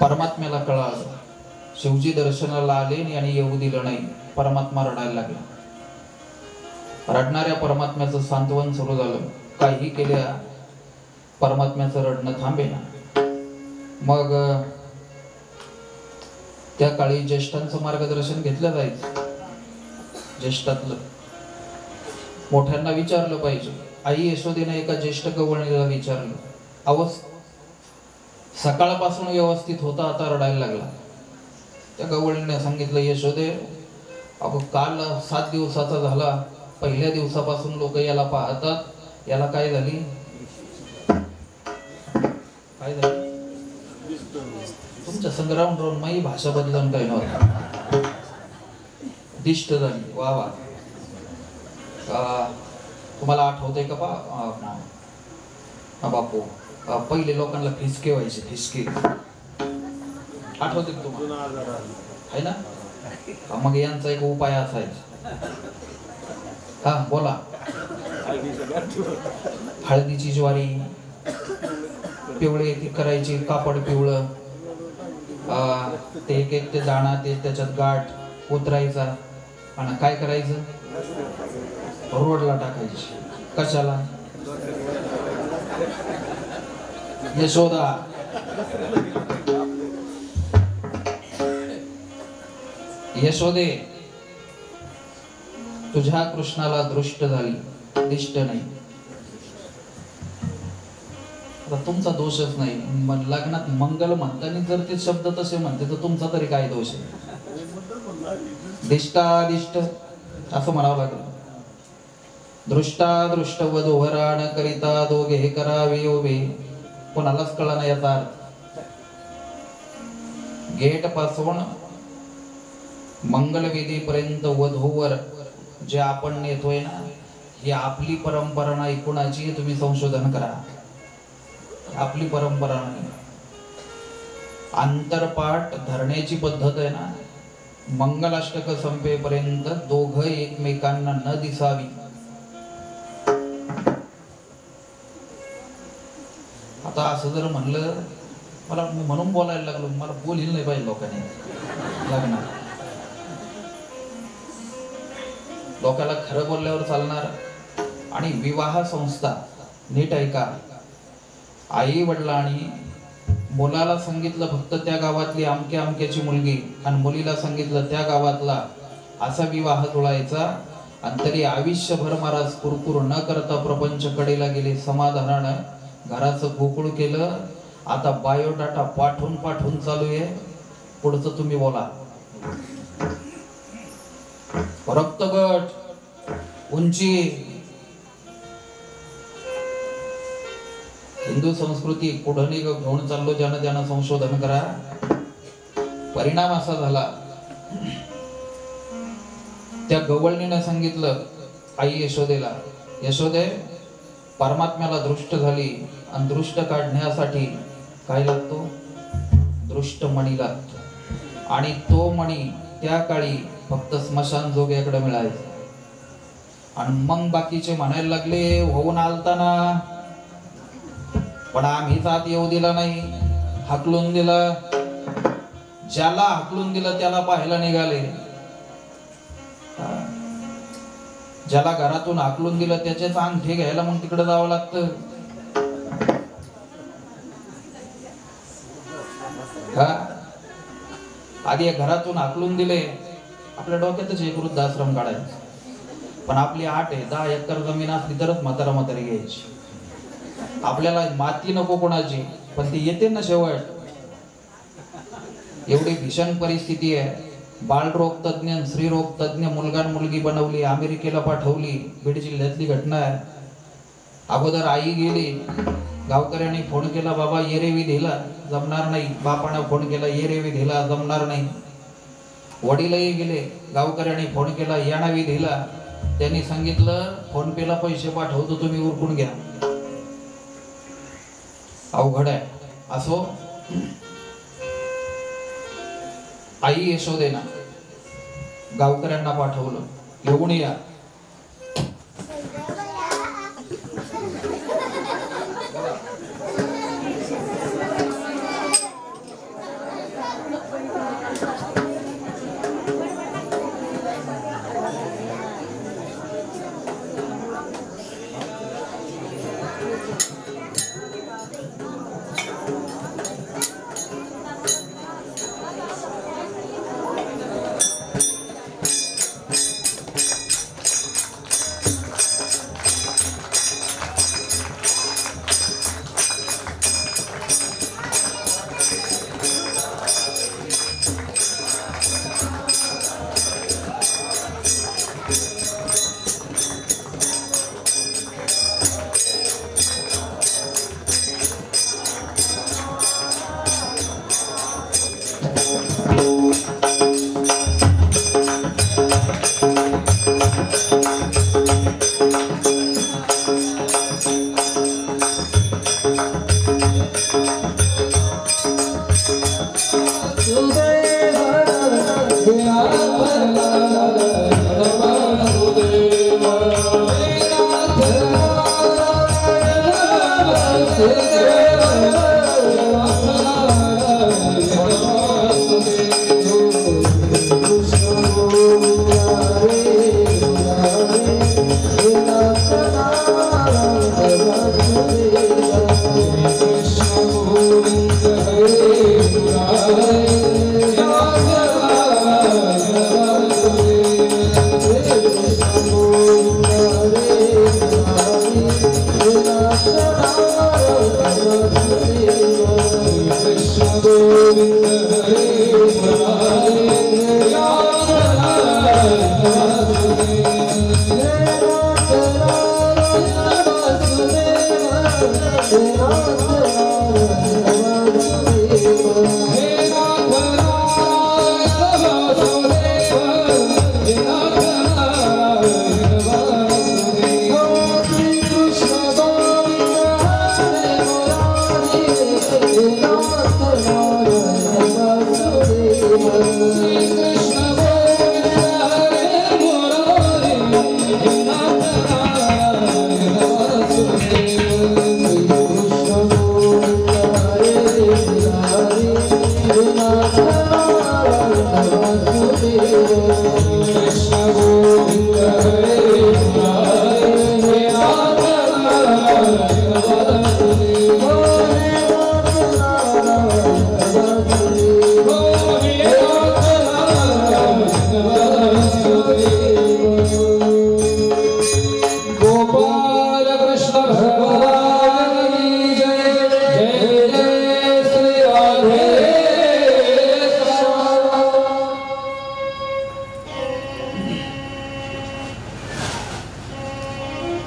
परमात्म्याला कळालं, शिवजी दर्शनाला आले आणि येऊ दिलं नाही. परमात्मा रडायला लागला. रडणाऱ्या परमात्म्याचं सांत्वन सुरू झालं. काही केल्या परमात्म्याचं रडणं थांबेना. मग त्या काळी ज्येष्ठांचं मार्गदर्शन घेतलं जायचं. ज्येष्ठातलं मोठ्यांना विचारलं पाहिजे. आई यशोदेनं एका ज्येष्ठ गवळणीला विचारलं, सकाळपासून व्यवस्थित होता, आता रडायला लागला. त्या गवळणीने सांगितलं, यशोदे अगं काल 7 दिवसाचा झाला, पहिल्या दिवसापासून लोक याला पाहतात, याला काय झाली? काय झाली? तुमच्या संग्राम राहून माई भाषा बदलून काही नव्हतं. दिष्ट झाली. वा वा. तुम्हाला आठवतंय का बापू, पहिले लोकांना फिसके व्हायचे, फिसके आठवते तुम्हाला? आहे ना? मग यांचा एक उपाय असायचा. हा बोला. हळदीची ज्वारी पिवळे ती करायची, कापड पिवळं, ते एक ते दाणा ते त्याच्यात गाठ उतरायचा आणि काय करायचं? रोडला टाकायची. कशाला? यशोदा यशोदे, तुझ्या कृष्णाला दृष्ट झाली, दिष्ट नाही. आता तुमचा दोषच नाही. लग्नात मंगल म्हणताना जर ते शब्द तसे म्हणते तर तुमचा तरी काय दोष आहे? दिष्टा दिष्ट असं म्हणावं लागलं. दृष्टा दृष्ट वधूवराण करिता दोघे हे करावे उभे. कोणालाच कळला नाही याचा अर्थ. गेट पासून मंगलवेदी पर्यंत वधूवर जे आपण नेतोय ना, ही आपली परंपरा नाही, कुणाची तुम्ही संशोधन करा. आपली परंपरा नाही. आंतरपाठ धरण्याची पद्धत आहे ना, मंगलाष्टक संपेपर्यंत दोघं एकमेकांना न दिसावी. आता असं जर म्हणलं, मला म्हणून बोलायला लागलो, मला बोलही नाही पाहिजे लोकांनी लग्नात. लोकांना खरं बोलल्यावर चालणार. आणि विवाह संस्था नीट ऐका. आई वडिलांनी मुलाला सांगितलं फक्त त्या गावातली अमक्या अमक्याची मुलगी, आणि मुलीला सांगितलं त्या गावातला, असा विवाह जुळायचा. आणि तरी आयुष्यभर महाराज कुरकुर न करता प्रपंच कडेला गेले. समाधानानं घराचं गोकुळ केलं. आता बायोडाटा पाठवून चालू आहे. पुढचं तुम्ही बोला. रक्तगट, उंची, हिंदू संस्कृती पुढे घेऊन चाललो. ज्यानं संशोधन करा. परिणाम असा झाला, त्या गवळणीने सांगितलं आई यशोदेला, यशोदे परमात्म्याला दृष्ट झाली आणि दृष्ट काढण्यासाठी काय लागतो? दृष्ट मणी लागतो. आणि तो मणी त्या काळी फक्त स्मशान जोग्याकडे मिळायचा. आणि मग बाकीचे म्हणायला लागले, होऊन आलताना पण आम्हीच आत येऊ दिला नाही, हाकलून दिलं. ज्याला हाकलून दिलं त्याला पाहायला निघाले. ज्याला घरातून हाकलून दिलं त्याचेच अंगठे घ्यायला मग तिकडे जावं लागतं. आधी घरातून हाकलून दिले, आपल्या डोक्यातच एक वृद्धाश्रम काढायचा. पण आपली 8 आहे 10 एकर जमीन असली तरच म्हातारी घ्यायची. आपल्याला माती नको कोणाची, पण ती येते ना शेवट. एवढी भीषण परिस्थिती आहे. बालरोग तज्ञ, स्त्रीरोग तज्ञ मुलगा मुलगी बनवली, अमेरिकेला पाठवली. बीड जिल्ह्यातली घटना आहे. अगोदर आई गेली, गावकऱ्यांनी फोन केला, बाबा ये रे विधीला, जमणार नाही. बापानं फोन केला, ये रे विधीला, जमणार नाही. वडीलही गेले, गावकऱ्यांनी फोन केला, या ना विधीला. त्यांनी सांगितलं फोन पेला पैसे पाठवतो, तुम्ही उरकून घ्या. अवघड आहे. असो, आई यशोदेना गावकऱ्यांना पाठवलं, येऊन या.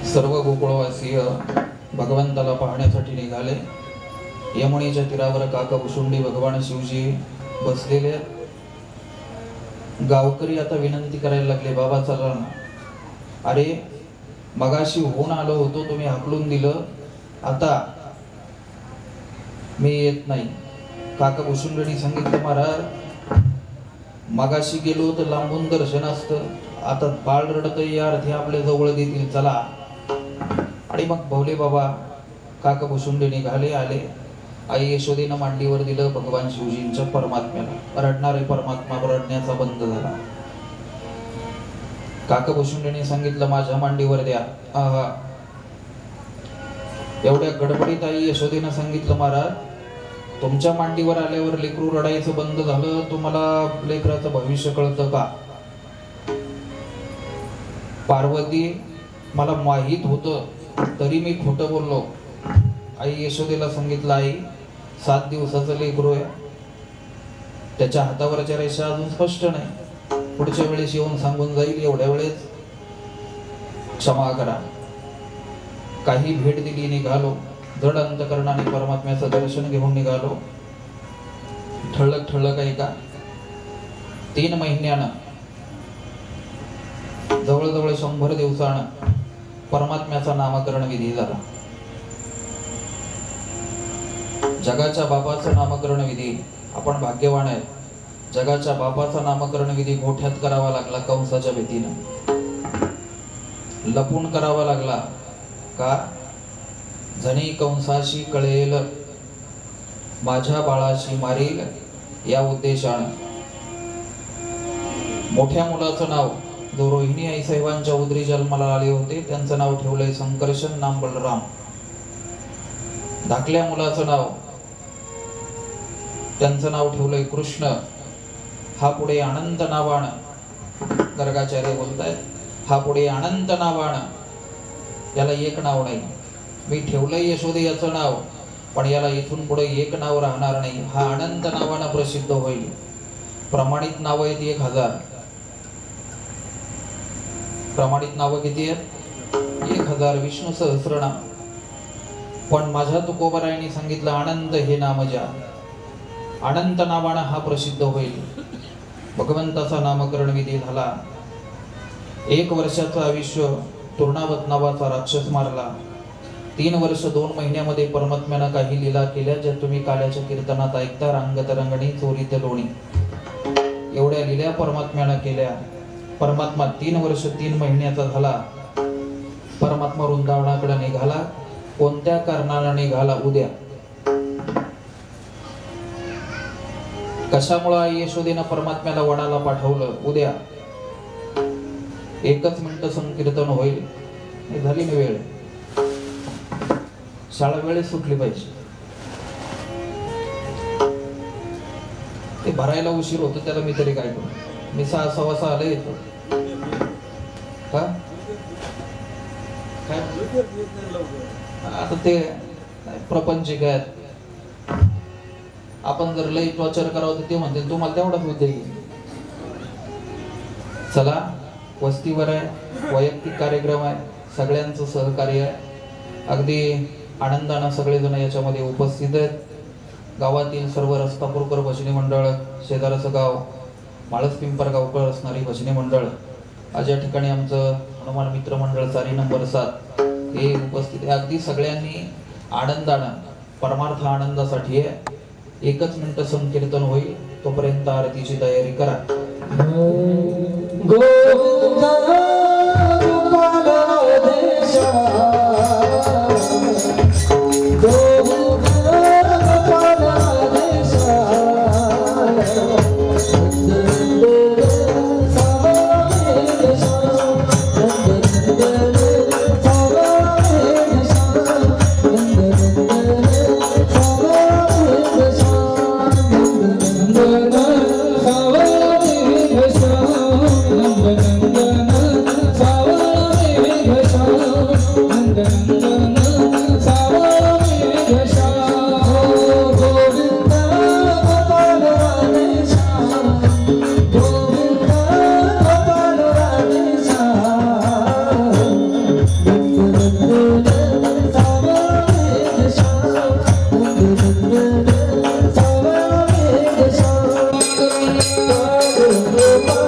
सर्व गोकुळवासीय भगवंताला पाहण्यासाठी निघाले. यमुनेच्या तीरावर काका भुसुंडी भगवान शिवजी बसलेले. गावकरी आता विनंती करायला लागले, बाबा चला ना. अरे मगाशी होऊन आलो होतो, तुम्ही हाकलून दिलं, आता मी येत नाही. काका भुसुंडीने सांगितलं, महाराज मगाशी गेलो तर लांबून दर्शन असतं, आता बाळ रडत या अर्थी आपल्या जवळ देतील, चला. आणि मग भोले बाबा काका भुसुंडे निघाले. आले, आई यशोदेनं मांडीवर दिलं भगवान शिवजींच्या परमात्म्याला. रडणारे परमात्मा रडण्याचा बंद झाला. काका भुसुंडेने सांगितलं, माझ्या मांडीवर द्या. आहा. एवढ्या गडबडीत आई यशोदेनं सांगितलं, महाराज तुमच्या मांडीवर आल्यावर लेकरू रडायचं बंद झालं, तुम्हाला लेकराचं भविष्य कळतं का? पार्वती, मला माहित होतं तरी मी खोटं बोललो. आई यशोदेला सांगितलं, आई 7 दिवसाचं लेकरू आहे, त्याच्या हातावरच्या रेषा अजून स्पष्ट नाही, पुढच्या वेळेस येऊन सांगून जाईल, एवढ्या वेळेस क्षमा करा. काही भेट दिली निघालो, जड अंतकरणाने परमात्म्याचं दर्शन घेऊन निघालो. ठळक ठळक आहे का, 3 महिन्यानं जवळजवळ 100 दिवसानं परमात्म्याचा नामकरण विधी झाला. जगाच्या बापाचं नामकरण विधी, आपण भाग्यवान आहे. जगाच्या बापाचा नामकरण विधी मोठ्यात करावा लागला, कंसाच्या भीतीनं लपून करावा लागला. का? जणी कंसाशी कळेल माझ्या बाळाशी मारील या उद्देशानं. मोठ्या मुलाचं नाव, जो रोहिणी आई साहेबांच्या उदरी जन्माला आले होते, त्यांचं नाव ठेवलंय संकर्षण, नाम बलराम. धाकल्या मुलाचं नाव, त्यांचं नाव ठेवलंय कृष्ण. हा पुढे अनंत नावानं, गर्गाचार्य बोलतायत, हा पुढे अनंत नावानं, याला एक नाव नाही. मी ठेवलंय यशोदे याचं नाव, पण याला इथून पुढे एक नाव राहणार नाही. हा अनंत नावानं प्रसिद्ध होईल. प्रमाणित नावं आहेत 1000. प्रमाणित नावं किती आहेत? 1000. विष्णू सहस्रनाम. पण माझ्या तुकोबरायांनी सांगितलं आनंद हे नाम ज्या, अनंत नावानं हा प्रसिद्ध होईल. भगवंताचा नामकरण विधी झाला. 1 वर्षाचं आयुष्य तृणावत नावाचा राक्षस मारला. 3 वर्ष 2 महिन्यामध्ये परमात्म्यानं काही लीला केल्या, ज्या तुम्ही काल्याच्या कीर्तनात ऐकता. रांगत रंगणी चोरीत लोणी, एवढ्या लीला परमात्म्यानं केल्या. परमात्मा 3 वर्ष 3 महिन्याचा झाला. परमात्मा वृंदावनाकडे निघाला. कोणत्या कारणाला निघाला? उद्या. कशामुळे आई यशोदेनं परमात्म्याला वनाला पाठवलं? उद्या 1 मिनिट संकीर्तन होईल. झाली ना वेळ, शाळा वेळेत सुटली पाहिजे. ते भरायला उशीर होतो, त्याला मी तरी काय करू? मी 6:15 आले येतो का? काय आता ते प्रपंचिक आहेत. आपण जर लई टॉर्चर करावं तर ते म्हणते तुम्हाला तेवढाच उद्योग आहे. चला, वस्तीवर आहे, वैयक्तिक कार्यक्रम आहे, सगळ्यांचं सहकार्य आहे. अगदी आनंदानं सगळेजण याच्यामध्ये उपस्थित आहेत. गावातील सर्व रस्तापूरकर भजनी मंडळ, शेजारचं गाव माळस पिंपरगावकर असणारी भजनी मंडळ, आज या ठिकाणी आमचं हनुमान मित्र मंडळ 4 नंबर 7 हे उपस्थित आहे. अगदी सगळ्यांनी आनंदानं, परमार्थ आनंदासाठी आहे. 1 मिनिट संकीर्तन होईल, तोपर्यंत आरतीची तयारी करा. Oh